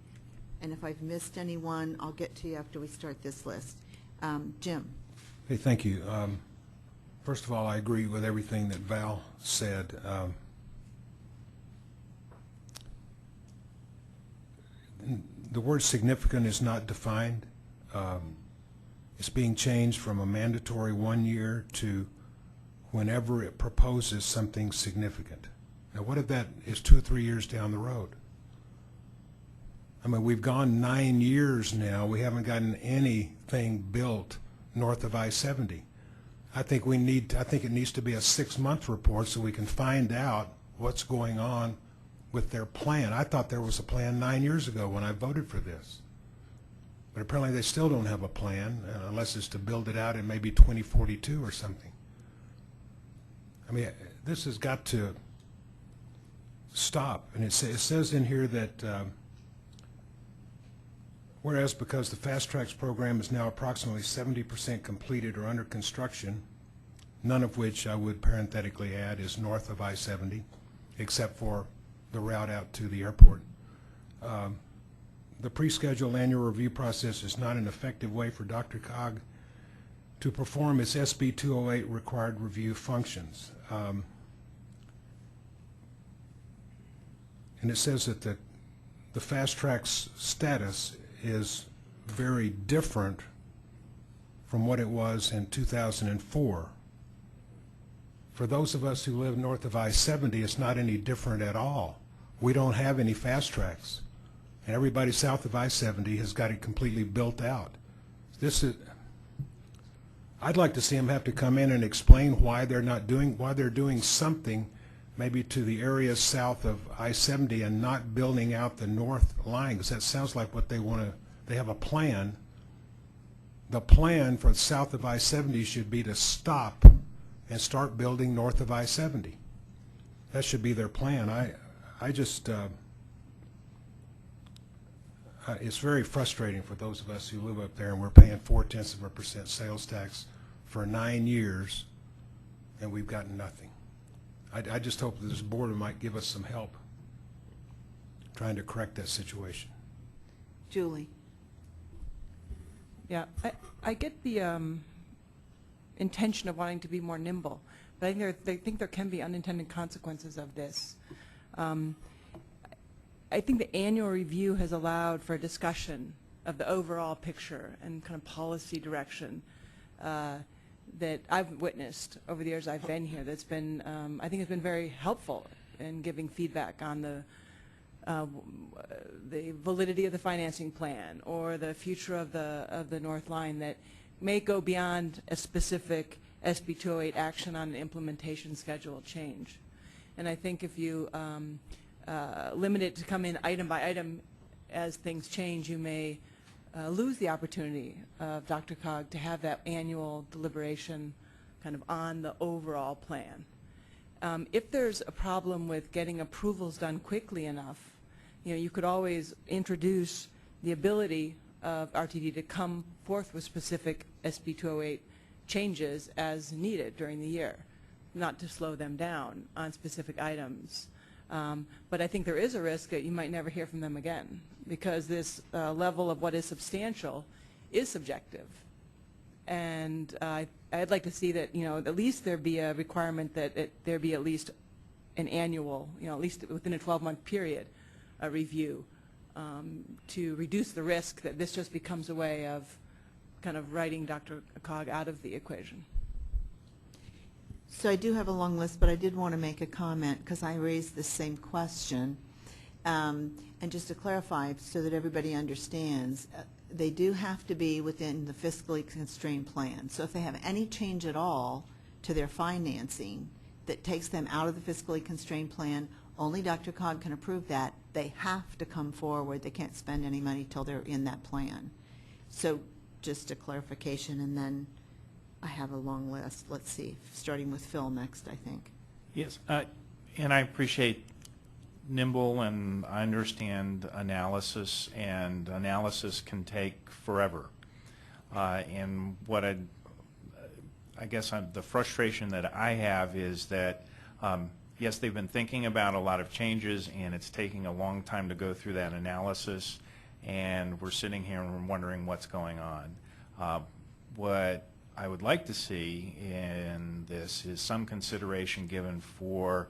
And if I've missed anyone, I'll get to you after we start this list. Jim. Hey, thank you. First of all, I agree with everything that Val said. The word significant is not defined. It's being changed from a mandatory 1 year to whenever it proposes something significant. Now, what if that is 2 or 3 years down the road? I mean, we've gone 9 years now. We haven't gotten anything built north of I-70. I think it needs to be a 6-month report so we can find out what's going on with their plan. I thought there was a plan 9 years ago when I voted for this. But apparently they still don't have a plan, unless it's to build it out in maybe 2042 or something. I mean, this has got to stop. And it says in here that whereas because the Fast Tracks program is now approximately 70% completed or under construction, none of which I would parenthetically add is north of I-70, except for the route out to the airport. The pre-scheduled annual review process is not an effective way for DRCOG to perform its SB 208 required review functions. And it says that the Fast Tracks status is very different from what it was in 2004. For those of us who live north of I-70, it's not any different at all. We don't have any fast tracks, and everybody south of I-70 has got it completely built out. I'd like to see them have to come in and explain why they're doing something maybe to the areas south of I-70 and not building out the north line, because that sounds like what they want to. They have a plan. The plan for south of I-70 should be to stop and start building north of I-70. That should be their plan. I just, it's very frustrating for those of us who live up there, and we're paying 0.4% sales tax for 9 years, and we've gotten nothing. I just hope that this board might give us some help trying to correct that situation. Julie. Yeah, I get the intention of wanting to be more nimble, but I think there can be unintended consequences of this. I think the annual review has allowed for a discussion of the overall picture and kind of policy direction that I've witnessed over the years I've been here. That's been, I think, it's been very helpful in giving feedback on the validity of the financing plan or the future of the North Line that may go beyond a specific SB 208 action on an implementation schedule change. And I think if you limit it to come in item by item as things change, you may lose the opportunity of DRCOG to have that annual deliberation kind of on the overall plan. If there's a problem with getting approvals done quickly enough, you could always introduce the ability of RTD to come forth with specific SB 208 changes as needed during the year. not to slow them down on specific items. But I think there is a risk that you might never hear from them again, because this level of what is substantial is subjective. And I'd like to see that, at least there be a requirement that there be at least an annual, at least within a 12-month period, a review to reduce the risk that this just becomes a way of kind of writing Dr. Cog out of the equation. So I do have a long list, but I did want to make a comment because I raised the same question. And just to clarify so that everybody understands, they do have to be within the fiscally constrained plan. So if they have any change at all to their financing that takes them out of the fiscally constrained plan, only Dr. Cog can approve that. They have to come forward. They can't spend any money till they're in that plan. So just a clarification, and then I have a long list. Let's see, starting with Phil next, I think. Yes, and I appreciate nimble, and I understand analysis, and analysis can take forever. And what I guess the frustration that I have is that, yes, they've been thinking about a lot of changes, and it's taking a long time to go through that analysis, and we're sitting here and wondering what's going on. What I would like to see in this is some consideration given for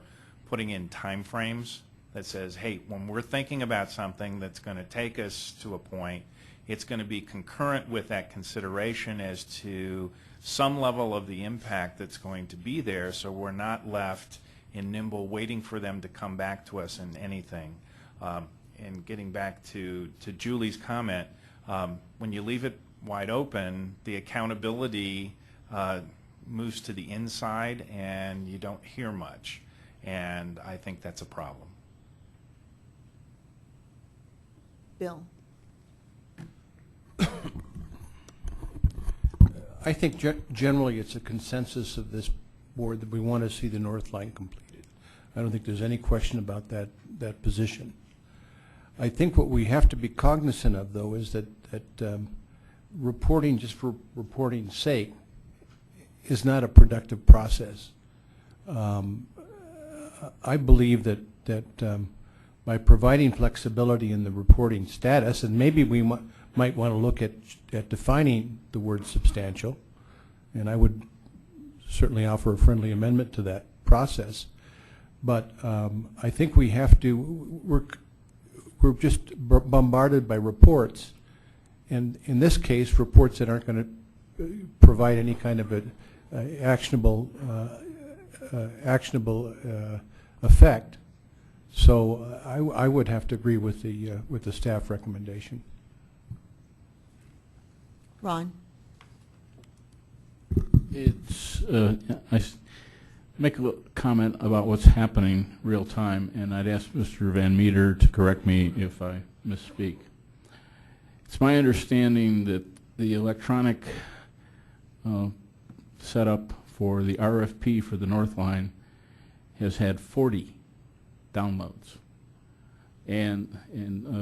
putting in time frames that says, hey, when we're thinking about something that's going to take us to a point, it's going to be concurrent with that consideration as to some level of the impact that's going to be there, so we're not left in nimble waiting for them to come back to us in anything. And getting back to Julie's comment, when you leave it wide open, the accountability moves to the inside and you don't hear much. And I think that's a problem. Bill. I think generally it's a consensus of this board that we want to see the North Line completed. I don't think there's any question about that position. I think what we have to be cognizant of, though, is that reporting just for reporting's sake is not a productive process. I believe that by providing flexibility in the reporting status, and maybe we might want to look at defining the word substantial, and I would certainly offer a friendly amendment to that process. But I think we have to, we're just bombarded by reports, and in this case, reports that aren't going to provide any kind of actionable effect. So I would have to agree with the staff recommendation. Ron. It's I make a comment about what's happening real time, and I'd ask Mr. Van Meter to correct me if I misspeak. It's my understanding that the electronic setup for the RFP for the North Line has had 40 downloads. And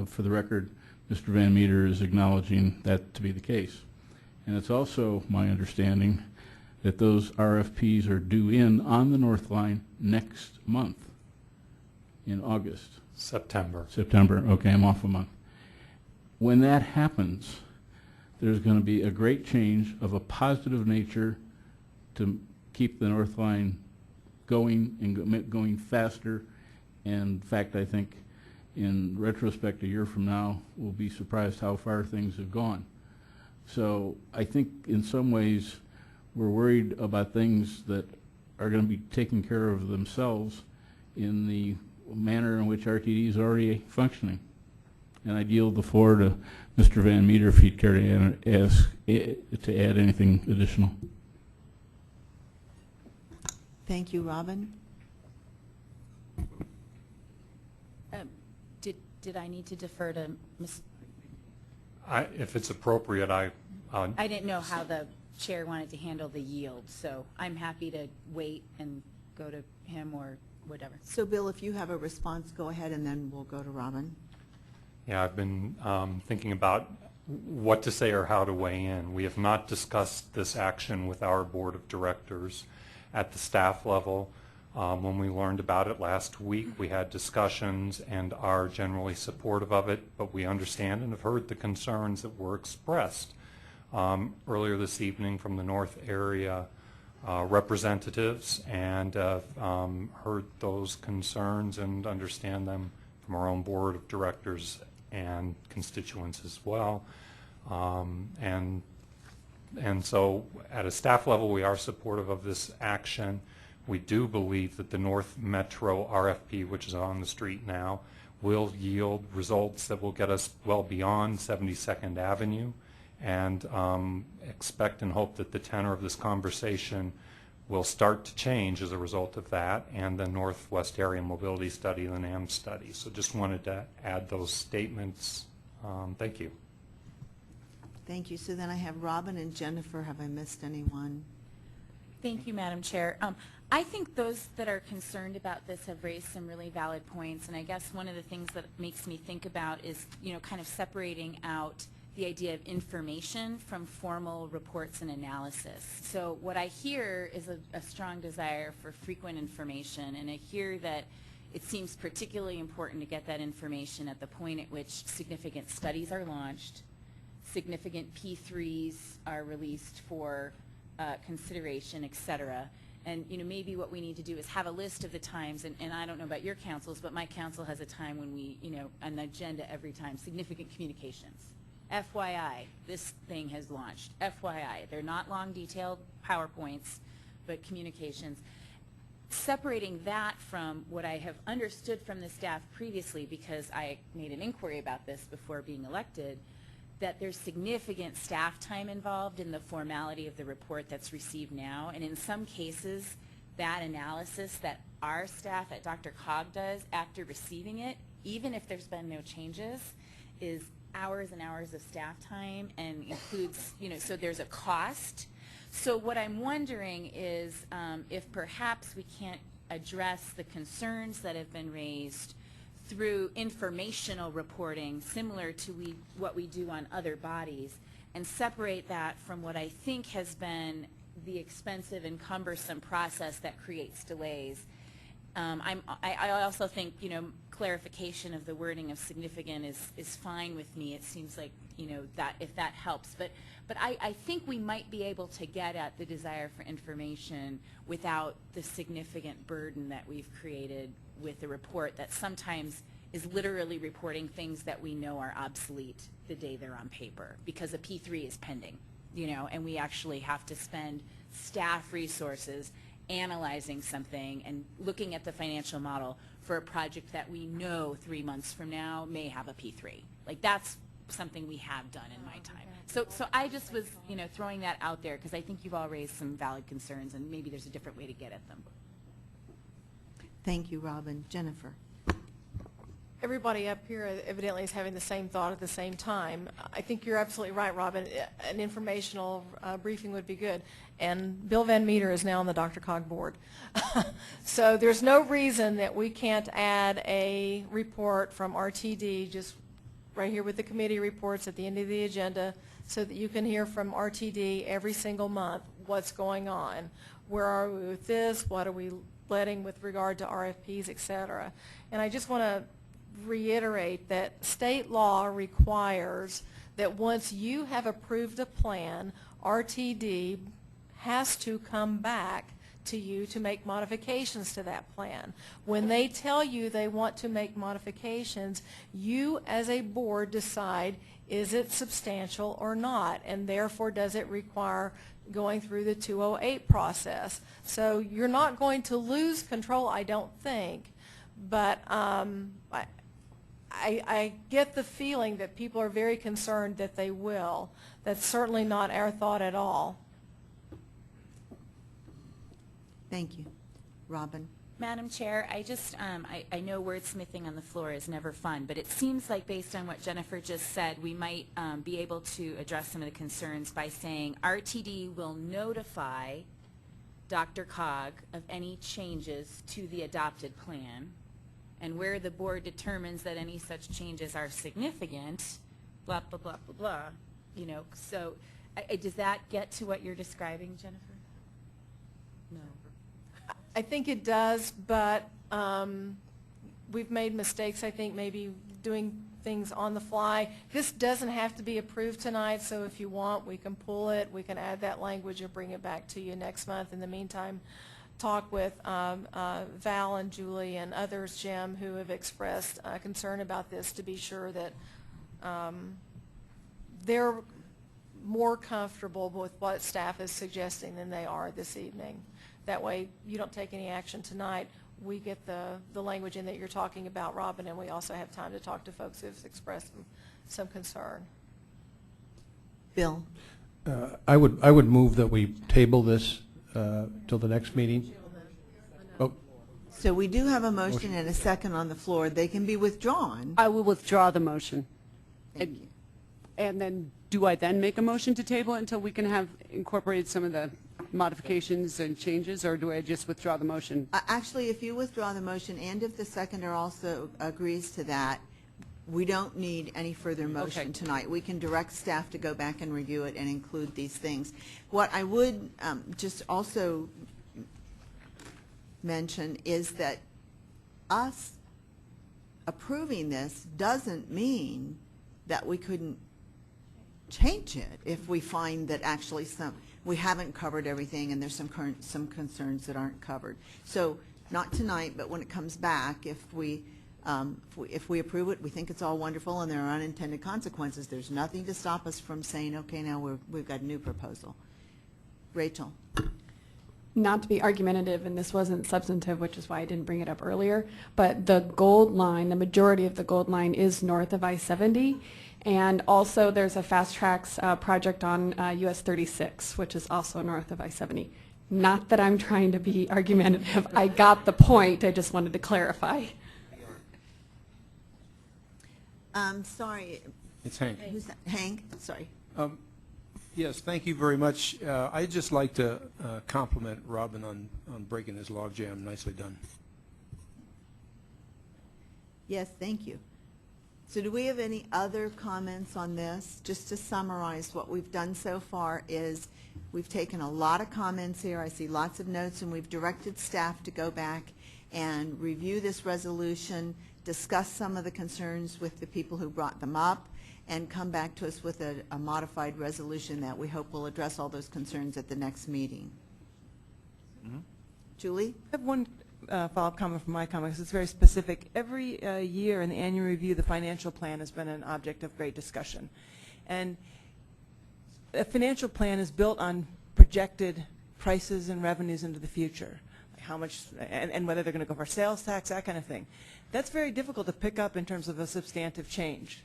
for the record, Mr. Van Meter is acknowledging that to be the case. And it's also my understanding that those RFPs are due in on the North Line next month, in August. September. September, okay, I'm off a month. When that happens, there's going to be a great change of a positive nature to keep the North Line going and going faster. And in fact, I think in retrospect, a year from now, we'll be surprised how far things have gone. So I think in some ways we're worried about things that are going to be taken care of themselves in the manner in which RTD is already functioning. And I'd yield the floor to Mr. Van Meter if he'd care to add anything additional. Thank you, Robin. Did I need to defer to Ms.? If it's appropriate, I didn't know how the chair wanted to handle the yield, so I'm happy to wait and go to him or whatever. So, Bill, if you have a response, go ahead, and then we'll go to Robin. Yeah, I've been thinking about what to say or how to weigh in. We have not discussed this action with our board of directors. at the staff level. When we learned about it last week, we had discussions and are generally supportive of it, but we understand and have heard the concerns that were expressed earlier this evening from the North area representatives, and heard those concerns and understand them from our own board of directors and constituents as well. And so at a staff level, we are supportive of this action. We do believe that the North Metro RFP, which is on the street now, will yield results that will get us well beyond 72nd Avenue, and expect and hope that the tenor of this conversation will start to change as a result of that, and the Northwest Area Mobility Study, the NAM study. So just wanted to add those statements. Thank you. Thank you. So then I have Robin and Jennifer. Have I missed anyone? Thank you, Madam Chair. I think those that are concerned about this have raised some really valid points, and I guess one of the things that makes me think about is, kind of separating out the idea of information from formal reports and analysis. So what I hear is a strong desire for frequent information, and I hear that it seems particularly important to get that information at the point at which significant studies are launched, significant P3s are released for consideration, et cetera. And maybe what we need to do is have a list of the times, and I don't know about your councils, but my council has a time when we, an agenda every time, significant communications. FYI, this thing has launched. FYI, they're not long detailed PowerPoints, but communications. Separating that from what I have understood from the staff previously, because I made an inquiry about this before being elected, that there's significant staff time involved in the formality of the report that's received now, and in some cases that analysis that our staff at Dr. Cog does after receiving it, even if there's been no changes, is hours and hours of staff time and includes, so there's a cost. So what I'm wondering is if perhaps we can't address the concerns that have been raised through informational reporting similar to what we do on other bodies, and separate that from what I think has been the expensive and cumbersome process that creates delays. I also think clarification of the wording of significant is fine with me. It seems like that if that helps, but I think we might be able to get at the desire for information without the significant burden that we've created with the report that sometimes is literally reporting things that we know are obsolete the day they're on paper because a P3 is pending, and we actually have to spend staff resources analyzing something and looking at the financial model for a project that we know 3 months from now may have a P3. Like, that's something we have done in my time. So I just was, throwing that out there because I think you've all raised some valid concerns, and maybe there's a different way to get at them. Thank you, Robin. Jennifer. Everybody up here evidently is having the same thought at the same time. I think you're absolutely right, Robin. An informational briefing would be good. And Bill Van Meter is now on the Dr. Cog board. So there's no reason that we can't add a report from RTD just right here with the committee reports at the end of the agenda so that you can hear from RTD every single month what's going on. Where are we with this? What are we letting with regard to RFPs, et cetera. And I just want to reiterate that state law requires that once you have approved a plan, RTD has to come back to you to make modifications to that plan. When they tell you they want to make modifications, you as a board decide, is it substantial or not, and therefore does it require going through the 208 process. So you're not going to lose control, I don't think, but I get the feeling that people are very concerned that they will. That's certainly not our thought at all. Thank you. Robin. Madam Chair, I just, I know wordsmithing on the floor is never fun, but it seems like based on what Jennifer just said, we might be able to address some of the concerns by saying RTD will notify Dr. Cog of any changes to the adopted plan, and where the board determines that any such changes are significant, blah, blah, blah, blah, blah, so does that get to what you're describing, Jennifer? No. I think it does, but we've made mistakes, I think, maybe doing things on the fly. This doesn't have to be approved tonight, so if you want, we can pull it. We can add that language and bring it back to you next month. In the meantime, talk with Val and Julie and others, Jim, who have expressed concern about this, to be sure that they're more comfortable with what staff is suggesting than they are this evening. That way you don't take any action tonight. We get the language in that you're talking about, Robin, and we also have time to talk to folks who've expressed some concern. Bill? I would move that we table this till the next meeting. Oh, So we do have a motion and a second on the floor. They can be withdrawn. I will withdraw the motion. Thank you. And then, do I then make a motion to table it until we can have incorporated some of the modifications and changes, or do I just withdraw the motion? Actually, if you withdraw the motion and if the seconder also agrees to that, we don't need any further motion tonight. We can direct staff to go back and review it and include these things. What I would just also mention is that us approving this doesn't mean that we couldn't change it if we find that actually we haven't covered everything and there's some concerns that aren't covered. So not tonight, but when it comes back, if we approve it, we think it's all wonderful and there are unintended consequences, there's nothing to stop us from saying, okay, now we've got a new proposal. Rachel? Not to be argumentative, and this wasn't substantive, which is why I didn't bring it up earlier, but the gold line, the majority of the gold line is north of I-70, and also there's a fast tracks project on US 36, which is also north of I-70. Not that I'm trying to be argumentative. I got the point. I just wanted to clarify. Sorry. It's Hank. Who's that? Hank? Sorry. Yes, thank you very much. I'd just like to compliment Robin on breaking this logjam. Nicely done. Yes, thank you. So do we have any other comments on this? Just to summarize, what we've done so far is we've taken a lot of comments here. I see lots of notes, and we've directed staff to go back and review this resolution, discuss some of the concerns with the people who brought them up, and come back to us with a modified resolution that we hope will address all those concerns at the next meeting. Mm-hmm. Julie? I have one follow-up comment from my comments. It's very specific. Every year in the annual review, the financial plan has been an object of great discussion. And a financial plan is built on projected prices and revenues into the future, like how much, and whether they're going to go for sales tax, that kind of thing. That's very difficult to pick up in terms of a substantive change,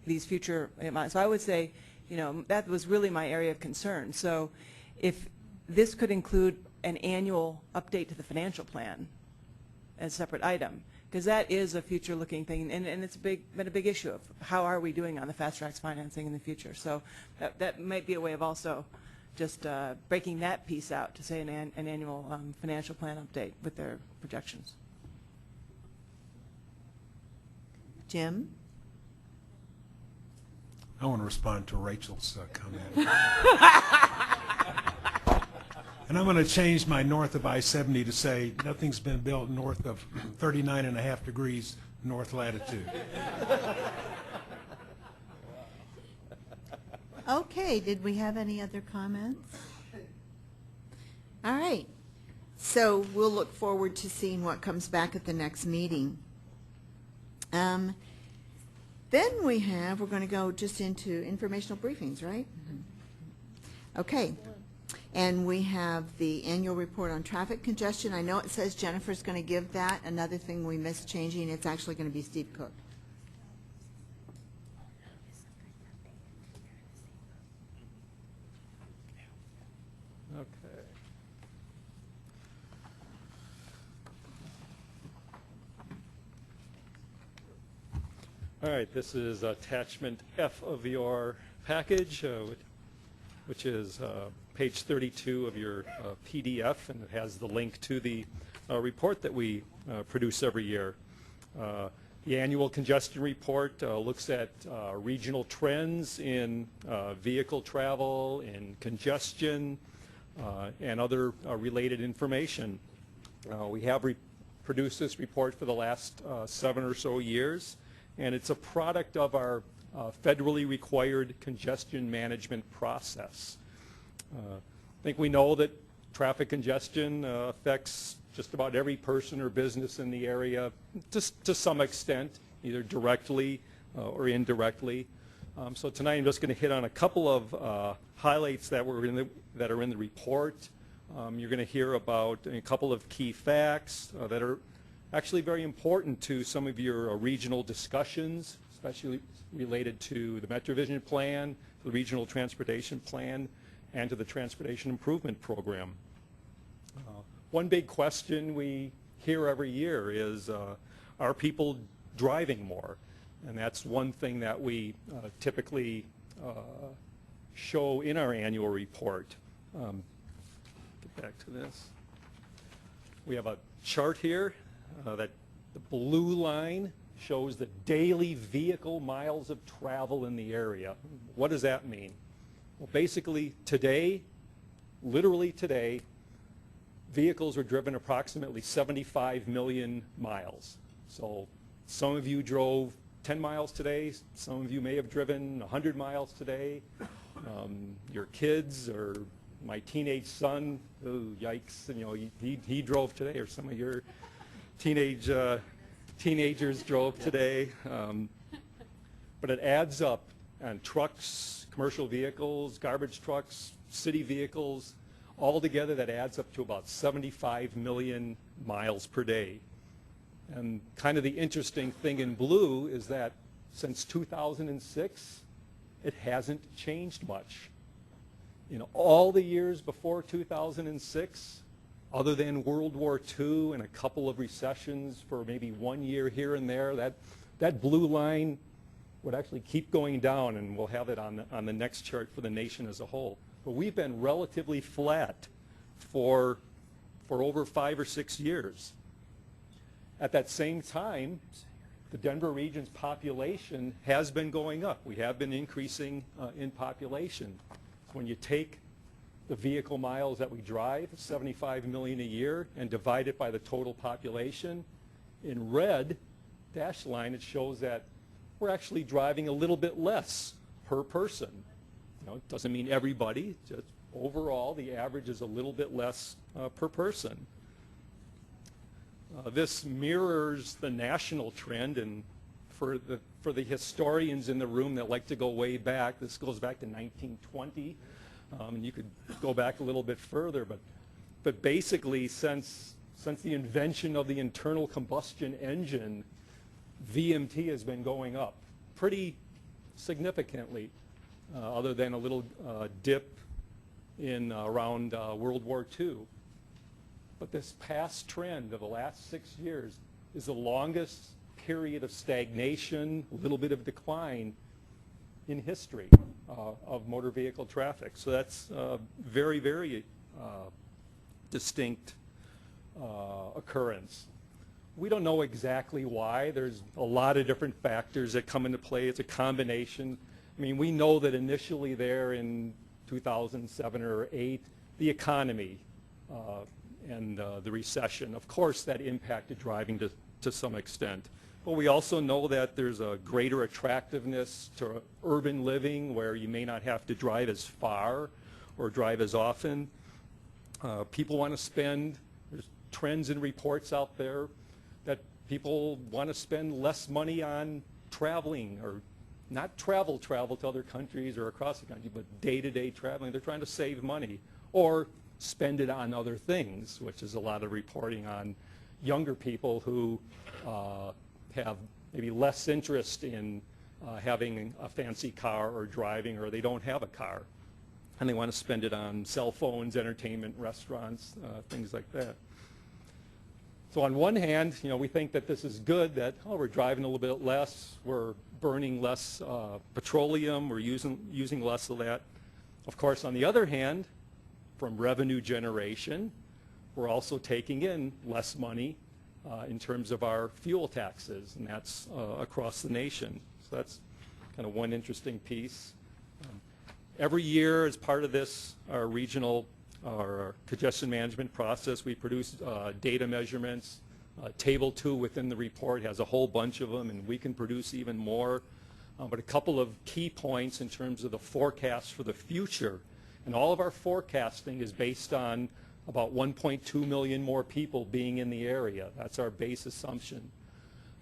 these future amounts. So I would say, you know, that was really my area of concern. So if this could include an annual update to the financial plan as a separate item, because that is a future-looking thing, and it's been a big issue of how are we doing on the fast tracks financing in the future. So that might be a way of also just breaking that piece out to say an annual financial plan update with their projections. Jim? I want to respond to Rachel's comment. And I'm going to change my north of I-70 to say nothing's been built north of 39.5 degrees north latitude. Okay, did we have any other comments? All right. So we'll look forward to seeing what comes back at the next meeting. Then we're going to go just into informational briefings, right? Mm-hmm. Okay. And we have the annual report on traffic congestion. I know it says Jennifer's going to give that. Another thing we missed changing, it's actually going to be Steve Cook. Okay. All right, this is attachment F of your package, which is page 32 of your PDF, and it has the link to the report that we produce every year. The annual congestion report looks at regional trends in vehicle travel, in congestion, and other related information. We have produced this report for the last 7 or so years, and it's a product of our federally required congestion management process. I think we know that traffic congestion affects just about every person or business in the area to some extent, either directly or indirectly. So tonight I'm just going to hit on a couple of highlights that are in the report. You're going to hear about a couple of key facts that are actually very important to some of your regional discussions, especially related to the MetroVision Plan, the Regional Transportation Plan, and to the Transportation Improvement Program. One big question we hear every year is, are people driving more? And that's one thing that we typically show in our annual report. Get back to this. We have a chart here that the blue line shows the daily vehicle miles of travel in the area. What does that mean? Well, basically today, literally today, vehicles are driven approximately 75 million miles. So some of you drove 10 miles today, some of you may have driven 100 miles today. Your kids or my teenage son, oh, yikes, and, you know, he drove today, or some of your teenagers drove today. But it adds up on trucks, commercial vehicles, garbage trucks, city vehicles, all together that adds up to about 75 million miles per day. And kind of the interesting thing in blue is that since 2006, it hasn't changed much. In all the years before 2006, other than World War II and a couple of recessions for maybe 1 year here and there, that blue line would actually keep going down, and we'll have it on the next chart for the nation as a whole. But we've been relatively flat for over 5 or 6 years. At that same time, the Denver region's population has been going up. We have been increasing in population. So when you take the vehicle miles that we drive, 75 million a year, and divide it by the total population, in red dashed line it shows that we're actually driving a little bit less per person. You know, it doesn't mean everybody, just overall the average is a little bit less per person. This mirrors the national trend, and for the historians in the room that like to go way back, this goes back to 1920, and you could go back a little bit further, but basically since the invention of the internal combustion engine, VMT has been going up pretty significantly, other than a little dip in around World War II. But this past trend of the last 6 years is the longest period of stagnation, a little bit of decline in history of motor vehicle traffic. So that's very, very distinct occurrence. We don't know exactly why. There's a lot of different factors that come into play. It's a combination. I mean, we know that initially there in 2007 or 8, the economy and the recession, of course, that impacted driving to some extent. But we also know that there's a greater attractiveness to urban living where you may not have to drive as far or drive as often. People want to spend, there's trends and reports out there that people want to spend less money on traveling, or not travel to other countries or across the country, but day-to-day traveling. They're trying to save money or spend it on other things, which is a lot of reporting on younger people who have maybe less interest in having a fancy car or driving, or they don't have a car, and they want to spend it on cell phones, entertainment, restaurants, things like that. So on one hand, you know, we think that this is good, that, oh, we're driving a little bit less, we're burning less petroleum, we're using less of that. Of course, on the other hand, from revenue generation, we're also taking in less money in terms of our fuel taxes, and that's across the nation. So that's kind of one interesting piece. Every year, as part of this, our regional our congestion management process. We produce data measurements. Table 2 within the report has a whole bunch of them, and we can produce even more. But a couple of key points in terms of the forecast for the future. And all of our forecasting is based on about 1.2 million more people being in the area. That's our base assumption.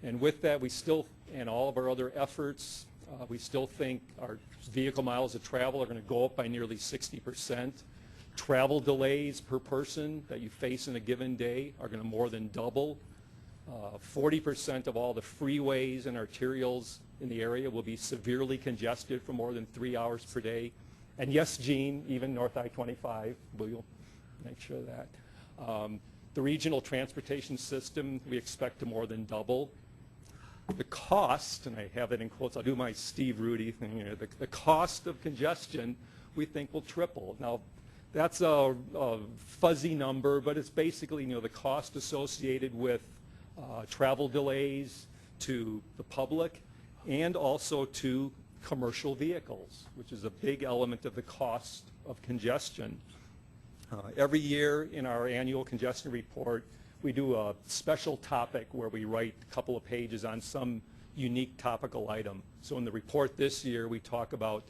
And with that, we still, and all of our other efforts, we still think our vehicle miles of travel are going to go up by nearly 60%. Travel delays per person that you face in a given day are going to more than double. 40% of all the freeways and arterials in the area will be severely congested for more than 3 hours per day. And yes, Gene, even North I-25, we'll make sure of that. The regional transportation system we expect to more than double. The cost, and I have it in quotes, I'll do my Steve Rudy thing here, the cost of congestion we think will triple. Now, that's a fuzzy number, but it's basically, the cost associated with travel delays to the public and also to commercial vehicles, which is a big element of the cost of congestion. Every year in our annual congestion report, we do a special topic where we write a couple of pages on some unique topical item. So in the report this year, we talk about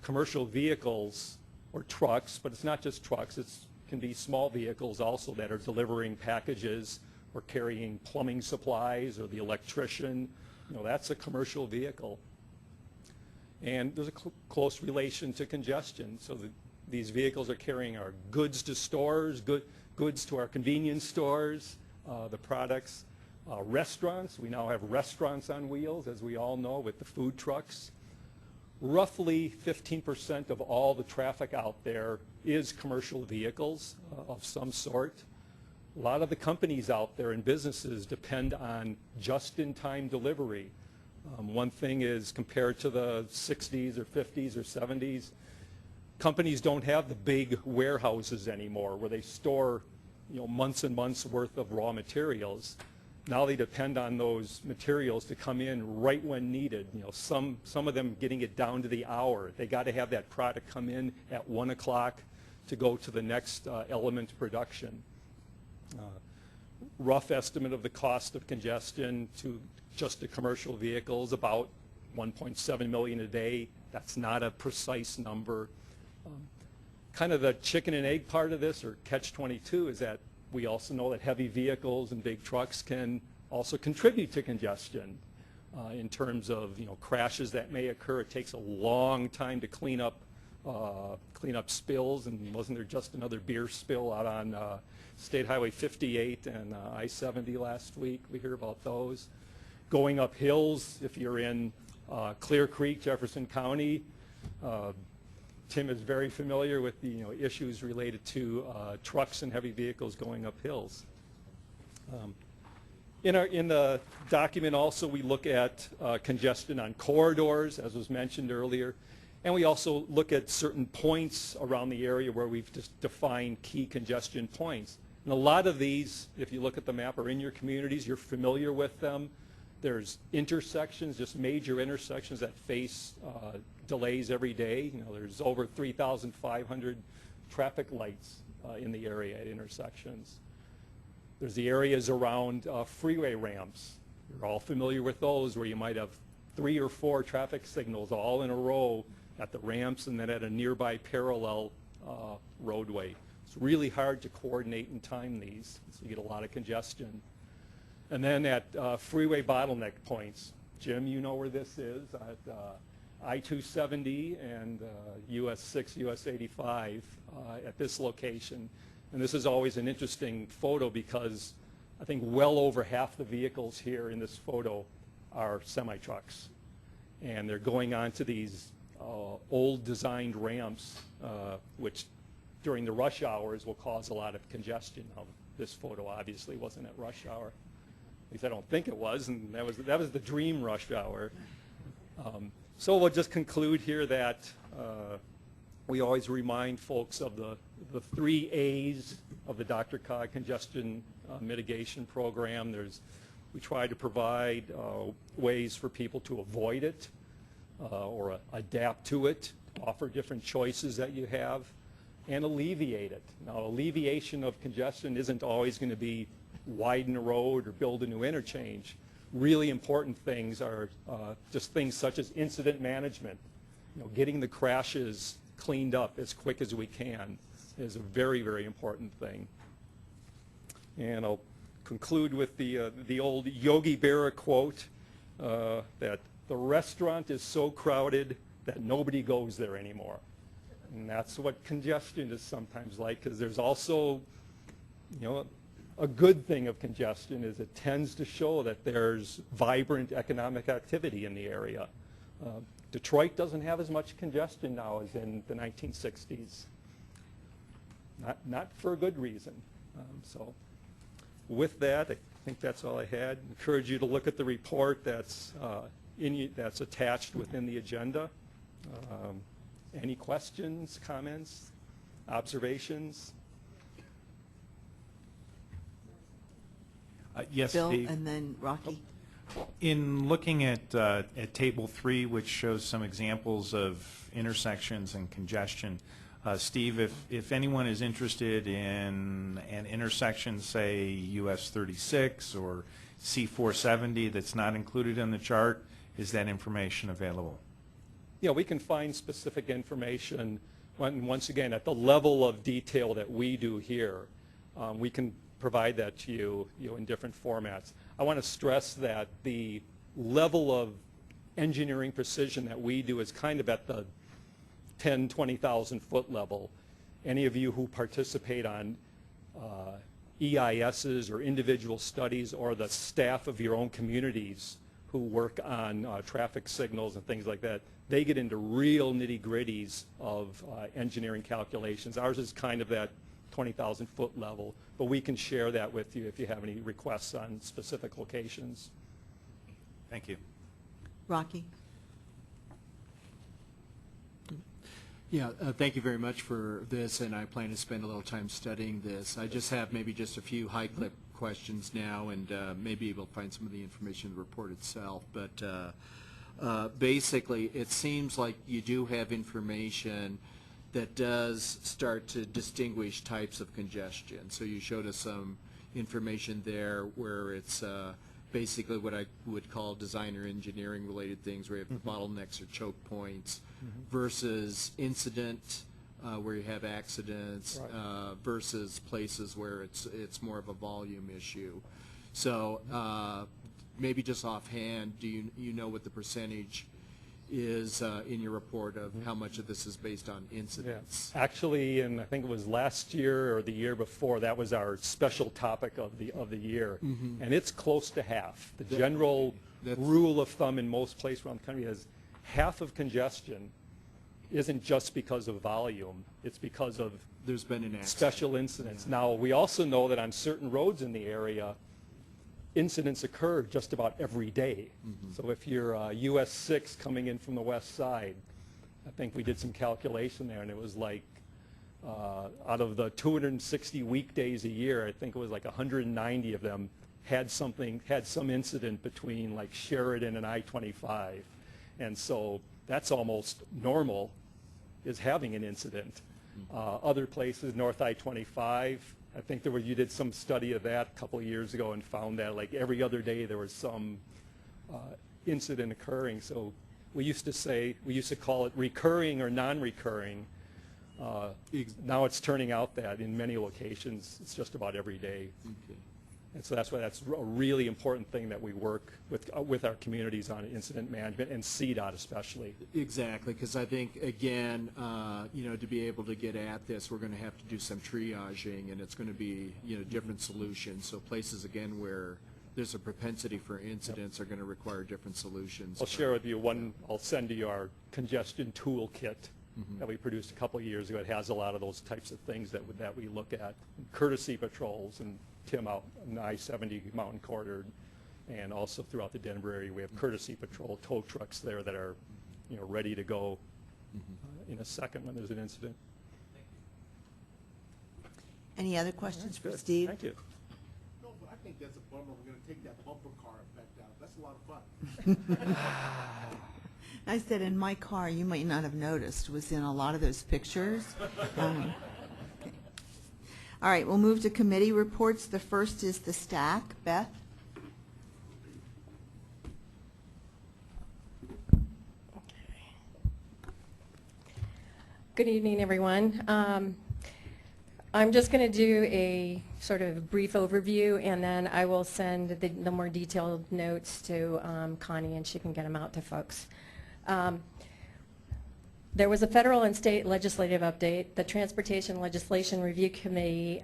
commercial vehicles or trucks, but it's not just trucks. It can be small vehicles also that are delivering packages or carrying plumbing supplies, or the electrician. That's a commercial vehicle. And there's a close relation to congestion. So these vehicles are carrying our goods to stores, goods to our convenience stores, the products. Restaurants, we now have restaurants on wheels, as we all know, with the food trucks. Roughly 15% of all the traffic out there is commercial vehicles of some sort. A lot of the companies out there and businesses depend on just-in-time delivery. One thing is, compared to the 60s or 50s or 70s, companies don't have the big warehouses anymore where they store months and months worth of raw materials. Now they depend on those materials to come in right when needed. Some of them getting it down to the hour. They got to have that product come in at 1 o'clock to go to the next element production. Rough estimate of the cost of congestion to just the commercial vehicles, about 1.7 million a day. That's not a precise number. Kind of the chicken and egg part of this, or catch-22, is that we also know that heavy vehicles and big trucks can also contribute to congestion in terms of crashes that may occur. It takes a long time to clean up spills, and wasn't there just another beer spill out on State Highway 58 and I-70 last week? We hear about those. Going up hills, if you're in Clear Creek, Jefferson County, Tim is very familiar with the issues related to trucks and heavy vehicles going up hills. In the document also, we look at congestion on corridors, as was mentioned earlier, and we also look at certain points around the area where we've just defined key congestion points. And a lot of these, if you look at the map, are in your communities. You're familiar with them. There's intersections, just major intersections that face delays every day. There's over 3,500 traffic lights in the area at intersections. There's the areas around freeway ramps. You're all familiar with those, where you might have 3 or 4 traffic signals all in a row at the ramps and then at a nearby parallel roadway. It's really hard to coordinate and time these, so you get a lot of congestion. And then at freeway bottleneck points, Jim, you know where this is, at I-270 and US 6, US 85 at this location. And this is always an interesting photo because I think well over half the vehicles here in this photo are semi-trucks. And they're going onto these old designed ramps, which during the rush hours will cause a lot of congestion. Now, this photo obviously wasn't at rush hour. At least I don't think it was, and that was the dream rush hour. So we'll just conclude here that we always remind folks of the 3 A's of the DRCOG congestion mitigation program. We try to provide ways for people to avoid it or adapt to it, offer different choices that you have. and alleviate it. Now, alleviation of congestion isn't always going to be widen a road or build a new interchange. Really important things are just things such as incident management. Getting the crashes cleaned up as quick as we can is a very, very important thing. And I'll conclude with the old Yogi Berra quote that the restaurant is so crowded that nobody goes there anymore. And that's what congestion is sometimes like, because there's also, a good thing of congestion is it tends to show that there's vibrant economic activity in the area. Detroit doesn't have as much congestion now as in the 1960s. Not for a good reason. So with that, I think that's all I had. Encourage you to look at the report that's that's attached within the agenda. Any questions, comments, observations? Yes, Bill, Steve. and then Rocky. In looking at Table 3, which shows some examples of intersections and congestion, Steve, if anyone is interested in an intersection, say US 36 or C470 that's not included in the chart, is that information available? Yeah, we can find specific information, once again, at the level of detail that we do here. We can provide that to you, in different formats. I want to stress that the level of engineering precision that we do is kind of at the 10, 20,000 foot level. Any of you who participate on EISs or individual studies, or the staff of your own communities who work on traffic signals and things like that, they get into real nitty-gritties of engineering calculations. Ours is kind of that 20,000 foot level, but we can share that with you if you have any requests on specific locations. Thank you. Rocky? Yeah, thank you very much for this, and I plan to spend a little time studying this. I just have maybe just a few high-clip questions now, and maybe we'll find some of the information in the report itself. But basically, it seems like you do have information that does start to distinguish types of congestion. So you showed us some information there where it's basically what I would call design or engineering related things, where you have bottlenecks or choke points, versus incident, where you have accidents, versus places where it's more of a volume issue. So maybe just offhand, do you know what the percentage is in your report of how much of this is based on incidents? Yeah. Actually, and I think it was last year or the year before, that was our special topic of the year, and it's close to half. The general rule of thumb in most places around the country is half of congestion isn't just because of volume; it's because of there's been an accident. Special incidents. Yeah. Now, we also know that on certain roads in the area, incidents occur just about every day. So if you're US 6 coming in from the west side, I think we did some calculation there, and it was like out of the 260 weekdays a year, I think it was like 190 of them had some incident between like Sheridan and I-25. And so that's almost normal, is having an incident. Other places, North I-25, I think you did some study of that a couple of years ago and found that like every other day there was some incident occurring. So we used to call it recurring or non-recurring. Now it's turning out that in many locations it's just about every day. Okay. And so that's why that's a really important thing that we work with our communities on incident management, and CDOT especially. Exactly, because I think, again, to be able to get at this, we're going to have to do some triaging, and it's going to be, different solutions. So places, again, where there's a propensity for incidents are going to require different solutions. I'll share with you I'll send you our congestion toolkit that we produced a couple of years ago. It has a lot of those types of things that we look at. Courtesy patrols, and Tim out in the I-70 mountain corridor, and also throughout the Denver area, we have courtesy patrol tow trucks there that are, ready to go in a second when there's an incident. Any other questions for Steve? Thank you. No, but I think that's a bummer. We're going to take that bumper car effect out. That's a lot of fun. I said in my car, you might not have noticed, was in a lot of those pictures. Okay. All right, we'll move to committee reports. The first is the stack. Beth? Good evening, everyone. I'm just going to do a sort of brief overview, and then I will send the more detailed notes to Connie, and she can get them out to folks. There was a federal and state legislative update. The Transportation Legislation Review Committee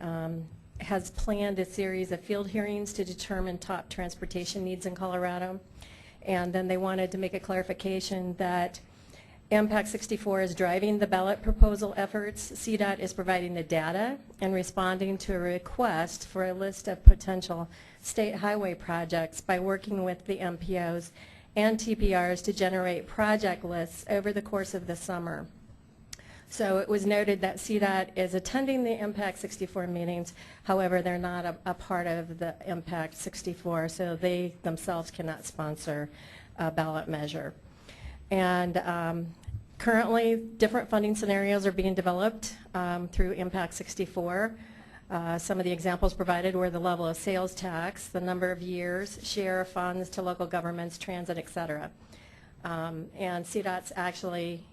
has planned a series of field hearings to determine top transportation needs in Colorado. And then they wanted to make a clarification that MPAC 64 is driving the ballot proposal efforts. CDOT is providing the data and responding to a request for a list of potential state highway projects by working with the MPOs and TPRs to generate project lists over the course of the summer. So it was noted that CDOT is attending the MPAC 64 meetings. However, they're not a part of the MPAC 64, so they themselves cannot sponsor a ballot measure. And currently, different funding scenarios are being developed through MPAC 64. Some of the examples provided were the level of sales tax, the number of years, share of funds to local governments, transit, et cetera. And CDOT's actually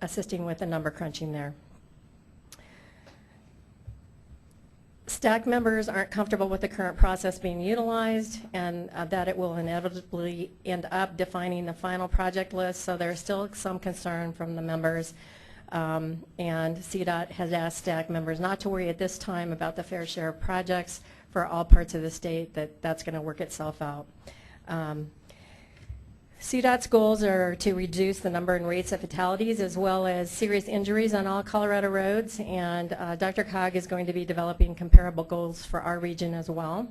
assisting with the number crunching there. STAC members aren't comfortable with the current process being utilized, and that it will inevitably end up defining the final project list, so there's still some concern from the members. And CDOT has asked STAC members not to worry at this time about the fair share of projects for all parts of the state, that's going to work itself out. CDOT's goals are to reduce the number and rates of fatalities as well as serious injuries on all Colorado roads, and Dr. Cog is going to be developing comparable goals for our region as well.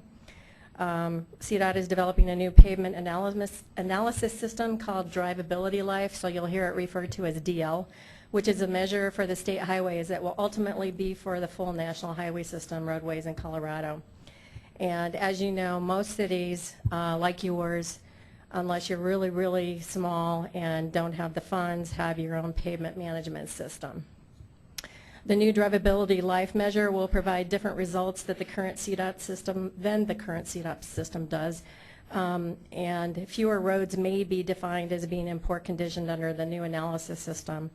CDOT is developing a new pavement analysis system called Drivability Life, so you'll hear it referred to as DL, which is a measure for the state highways that will ultimately be for the full national highway system roadways in Colorado. And as you know, most cities like yours, unless you're really, really small and don't have the funds, have your own pavement management system. The new Drivability Life measure will provide different results that the current CDOT system does. And fewer roads may be defined as being in poor condition under the new analysis system.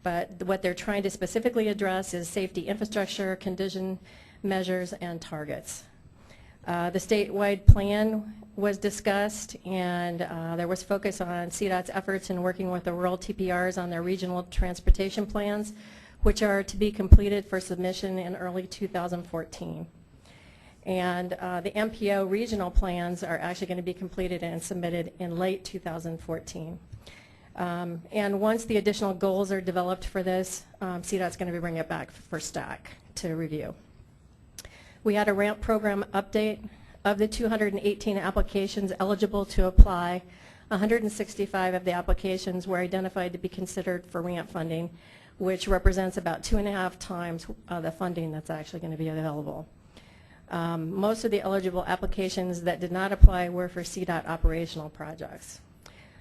But what they're trying to specifically address is safety infrastructure, condition measures, and targets. The statewide plan was discussed, and there was focus on CDOT's efforts in working with the rural TPRs on their regional transportation plans, which are to be completed for submission in early 2014. And the MPO regional plans are actually going to be completed and submitted in late 2014. And once the additional goals are developed for this, CDOT's going to be bringing it back for STAC to review. We had a RAMP program update. Of the 218 applications eligible to apply, 165 of the applications were identified to be considered for RAMP funding, which represents about 2.5 times the funding that's actually going to be available. Most of the eligible applications that did not apply were for CDOT operational projects.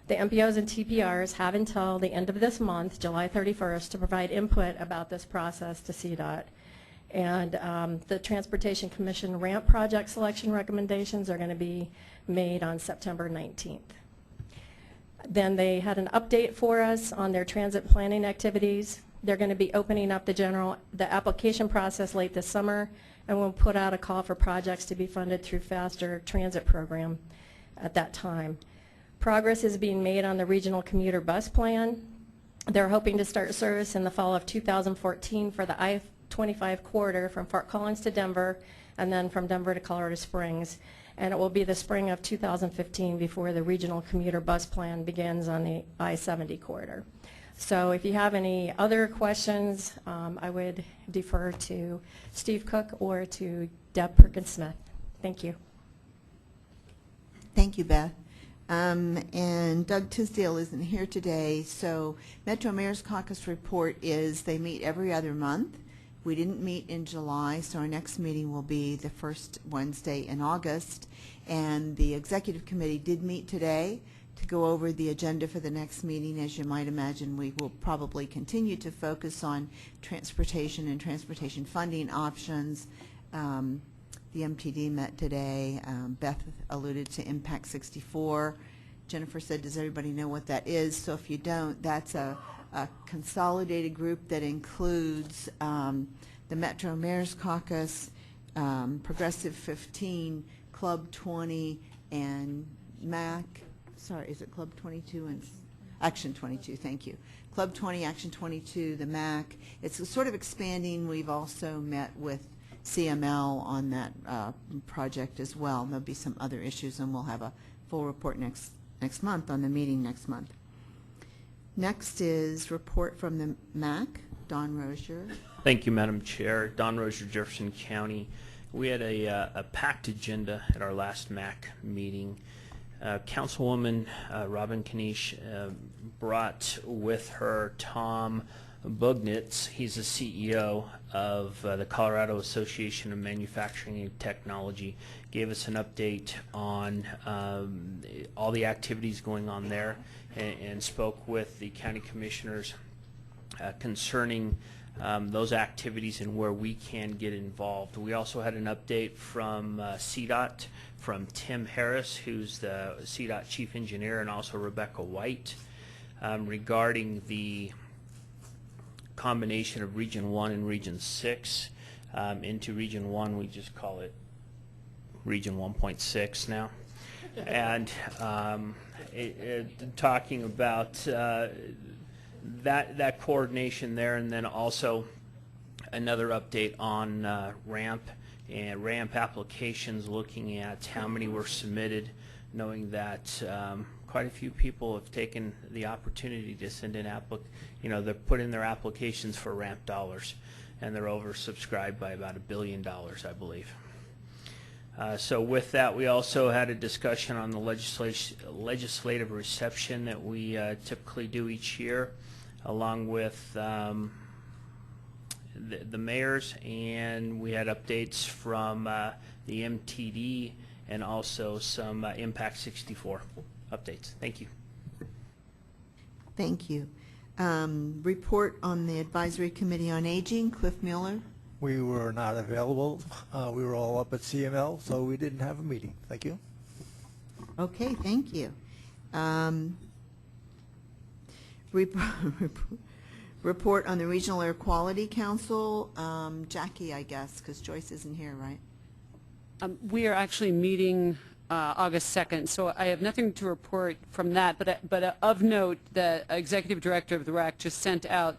The MPOs and TPRs have until the end of this month, July 31st, to provide input about this process to CDOT. And the Transportation Commission RAMP project selection recommendations are going to be made on September 19th. Then they had an update for us on their transit planning activities. They're going to be opening up the application process late this summer, and we'll put out a call for projects to be funded through Faster Transit Program at that time. Progress is being made on the regional commuter bus plan. They're hoping to start service in the fall of 2014 for the I-25 corridor from Fort Collins to Denver, and then from Denver to Colorado Springs. And it will be the spring of 2015 before the regional commuter bus plan begins on the I-70 corridor. So if you have any other questions, I would defer to Steve Cook or to Deb Perkins-Smith. Thank you. Thank you, Beth. And Doug Tisdale isn't here today, so Metro Mayor's Caucus report is they meet every other month. We didn't meet in July, so our next meeting will be the first Wednesday in August. And the Executive Committee did meet today to go over the agenda for the next meeting. As you might imagine, we will probably continue to focus on transportation and transportation funding options. The MTD met today. Beth alluded to Impact 64. Jennifer said, does everybody know what that is? So if you don't, that's a consolidated group that includes the Metro Mayor's Caucus, Progressive 15, Club 20, and MAC. Sorry, is it Club 22 and Action 22? Thank you. Club 20, Action 22, the MAC. It's sort of expanding. We've also met with CML on that project as well. There'll be some other issues, and we'll have a full report next month on the meeting next month. Next is report from the MAC. Don Rozier. Thank you, Madam Chair. Don Rozier, Jefferson County. We had a packed agenda at our last MAC meeting. Councilwoman Robin Kanish brought with her Tom Bugnitz. He's the CEO of the Colorado Association of Manufacturing and Technology. Gave us an update on all the activities going on there, and spoke with the county commissioners concerning those activities and where we can get involved. We also had an update from CDOT, from Tim Harris, who's the CDOT Chief Engineer, and also Rebecca White, regarding the combination of Region 1 and Region 6 into Region 1. We just call it Region 1.6 now. And talking about that coordination there, and then also another update on ramp and ramp applications, looking at how many were submitted, knowing that quite a few people have taken the opportunity to send in they put in their applications for ramp dollars, and they're oversubscribed by about $1 billion, I believe. So with that, we also had a discussion on the legislative reception that we typically do each year, along with the mayors, and we had updates from the MTD and also some Impact 64 updates. Thank you. Thank you. Report on the Advisory Committee on Aging, Cliff Mueller. We were not available. We were all up at CML, so we didn't have a meeting. Thank you. Okay, thank you. Report on the Regional Air Quality Council. Jackie, I guess, because Joyce isn't here, right? We are actually meeting August 2nd, so I have nothing to report from that. But of note, the executive director of the RAC just sent out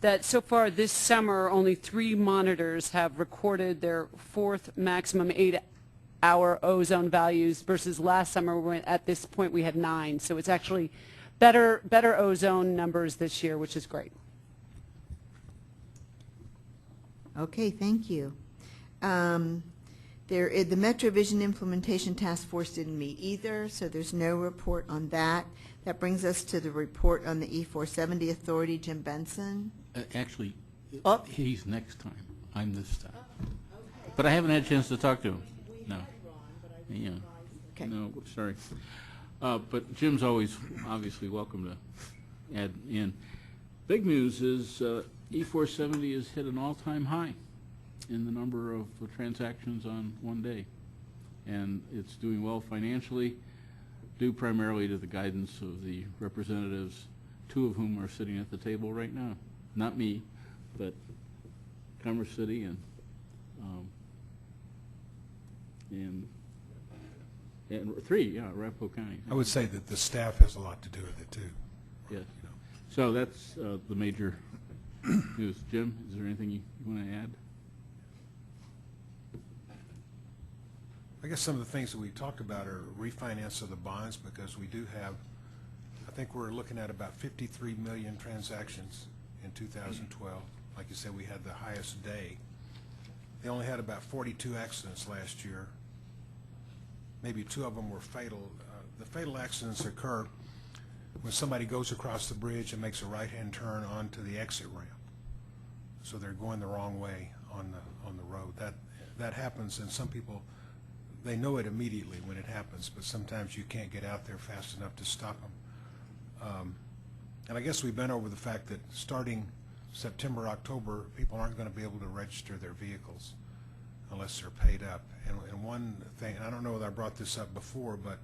that so far this summer, only 3 monitors have recorded their 4th maximum 8-hour ozone values, versus last summer when at this point we had 9. So it's actually better ozone numbers this year, which is great. Okay, thank you. The MetroVision Implementation Task Force didn't meet either, so there's no report on that. That brings us to the report on the E470 Authority. Jim Benson. Actually, he's next time. I'm this time. But I haven't had a chance to talk to him. No. Yeah. Okay. No, sorry. But Jim's always obviously welcome to add in. Big news is E470 has hit an all-time high in the number of transactions on one day. And it's doing well financially, due primarily to the guidance of the representatives, 2 of whom are sitting at the table right now. Not me, but Commerce City and 3, Arapahoe County. I would say that the staff has a lot to do with it, too. Yes. So that's the major news. Jim, is there anything you want to add? I guess some of the things that we talked about are refinance of the bonds, because we do have, I think we're looking at about 53 million transactions in 2012. Like you said, we had the highest day. They only had about 42 accidents last year. Maybe 2 of them were fatal. The fatal accidents occur when somebody goes across the bridge and makes a right-hand turn onto the exit ramp. So they're going the wrong way on the road. That happens, and some people, they know it immediately when it happens, but sometimes you can't get out there fast enough to stop them. And I guess we've been over the fact that starting September, October, people aren't going to be able to register their vehicles unless they're paid up. And one thing, and I don't know whether I brought this up before, but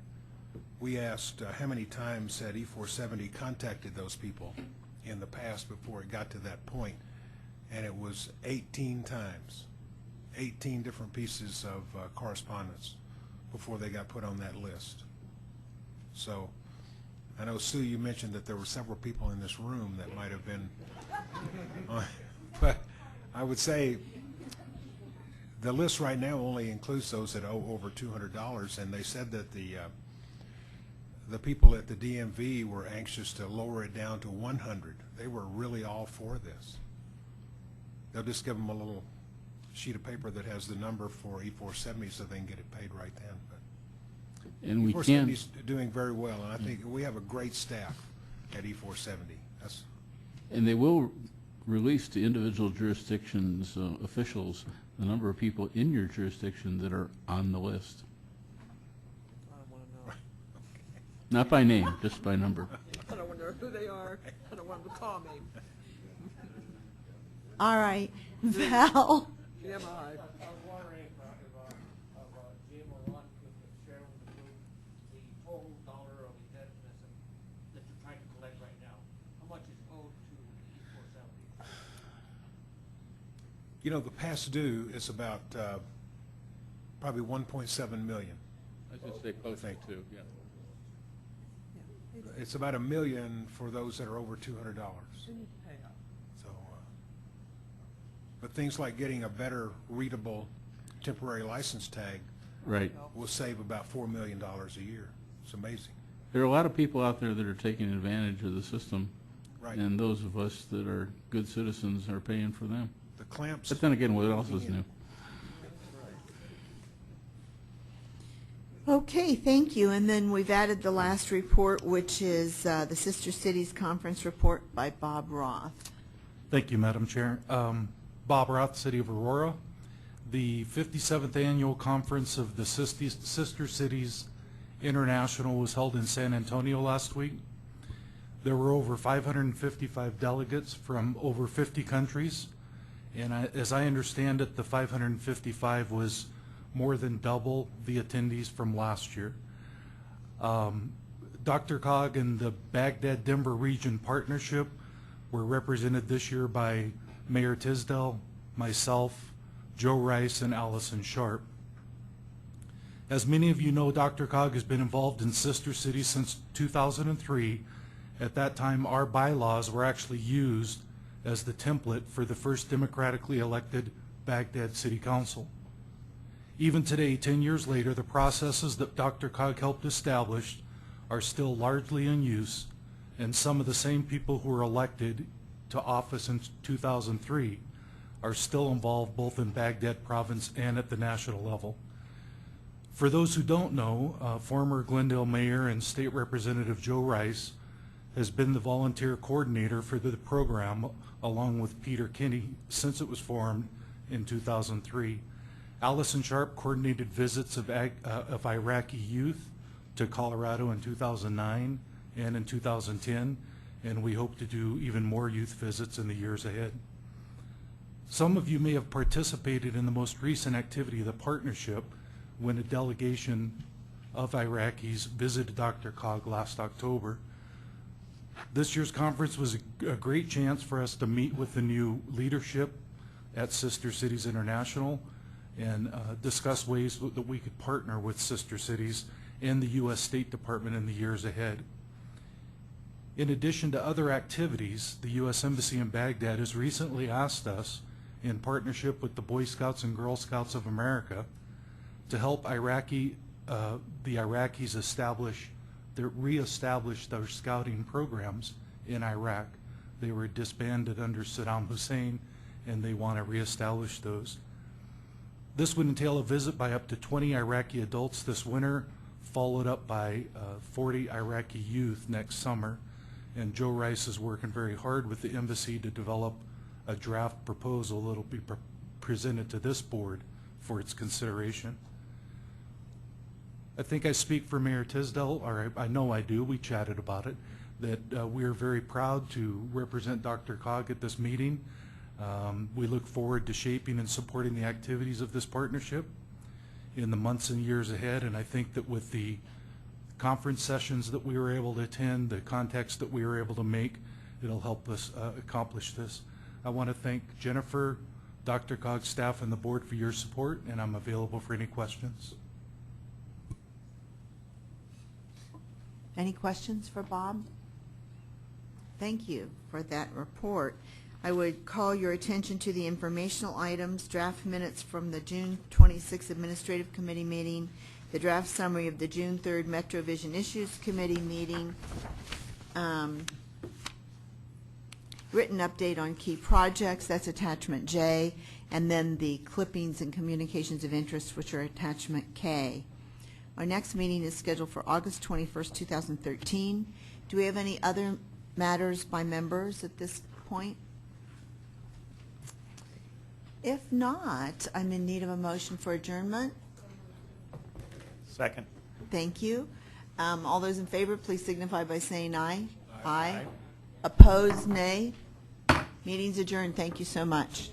we asked how many times had E470 contacted those people in the past before it got to that point, and it was 18 times, 18 different pieces of correspondence before they got put on that list. So I know, Sue, you mentioned that there were several people in this room that might have been but I would say the list right now only includes those that owe over $200, and they said that the people at the DMV were anxious to lower it down to 100. They were really all for this. They'll just give them a little sheet of paper that has the number for E470 so they can get it paid right then. But And we E470 can. is doing very well, and I think we have a great staff at E470. That's And they will release to individual jurisdictions officials the number of people in your jurisdiction that are on the list. I don't want to know. Not by name, just by number. I don't want to know who they are. I don't want them to call me. All right, Val. TMI. I was wondering if Jim or Ron could share with the group the total dollar of indebtedness that you're trying to collect right now. How much is owed to E470? You know, the past due is about probably 1.7 million. I should say close to, yeah. It's about $1 million for those that are over $200. So, but things like getting a better readable temporary license tag Right. will save about $4 million a year. It's amazing. There are a lot of people out there that are taking advantage of the system. Right. And those of us that are good citizens are paying for them. The clamps. But then again, what else is new? Okay, thank you. And then we've added the last report, which is the Sister Cities Conference report by Bob Roth. Thank you, Madam Chair. Bob Roth, City of Aurora. The 57th Annual Conference of the Sister Cities International was held in San Antonio last week. There were over 555 delegates from over 50 countries. And as I understand it, the 555 was more than double the attendees from last year. Dr. Cog and the Baghdad-Denver Region Partnership were represented this year by Mayor Tisdale, myself, Joe Rice, and Allison Sharp. As many of you know, Dr. Cog has been involved in Sister Cities since 2003. At that time, our bylaws were actually used as the template for the first democratically elected Baghdad City Council. Even today, 10 years later, the processes that Dr. Cog helped establish are still largely in use, and some of the same people who were elected to office in 2003 are still involved both in Baghdad province and at the national level. For those who don't know, former Glendale Mayor and State Representative Joe Rice has been the volunteer coordinator for the program along with Peter Kinney since it was formed in 2003. Allison Sharp coordinated visits of Iraqi youth to Colorado in 2009 and in 2010, and we hope to do even more youth visits in the years ahead. Some of you may have participated in the most recent activity of the partnership when a delegation of Iraqis visited Dr. Cog last October. This year's conference was a great chance for us to meet with the new leadership at Sister Cities International and discuss ways that we could partner with Sister Cities and the U.S. State Department in the years ahead. In addition to other activities, the U.S. Embassy in Baghdad has recently asked us, in partnership with the Boy Scouts and Girl Scouts of America, to help the Iraqis reestablish their scouting programs in Iraq. They were disbanded under Saddam Hussein, and they want to reestablish those. This would entail a visit by up to 20 Iraqi adults this winter, followed up by 40 Iraqi youth next summer. And Joe Rice is working very hard with the embassy to develop a draft proposal that will be presented to this board for its consideration. I think I speak for Mayor Tisdale, or I know I do, we chatted about it, that we are very proud to represent Dr.Cog at this meeting. We look forward to shaping and supporting the activities of this partnership in the months and years ahead, and I think that with the conference sessions that we were able to attend, the context that we were able to make, it'll help us accomplish this. I want to thank Jennifer, Dr.Cog's staff, and the board for your support, and I'm available for any questions. Any questions for Bob? Thank you for that report. I would call your attention to the informational items, draft minutes from the June 26th Administrative Committee meeting, the draft summary of the June 3rd MetroVision Issues Committee meeting, written update on key projects, that's attachment J, and then the clippings and communications of interest, which are attachment K. Our next meeting is scheduled for August 21st, 2013. Do we have any other matters by members at this point? If not, I'm in need of a motion for adjournment. Second. Thank you. All those in favor, please signify by saying aye. Aye. Opposed, nay. Meeting's adjourned. Thank you so much.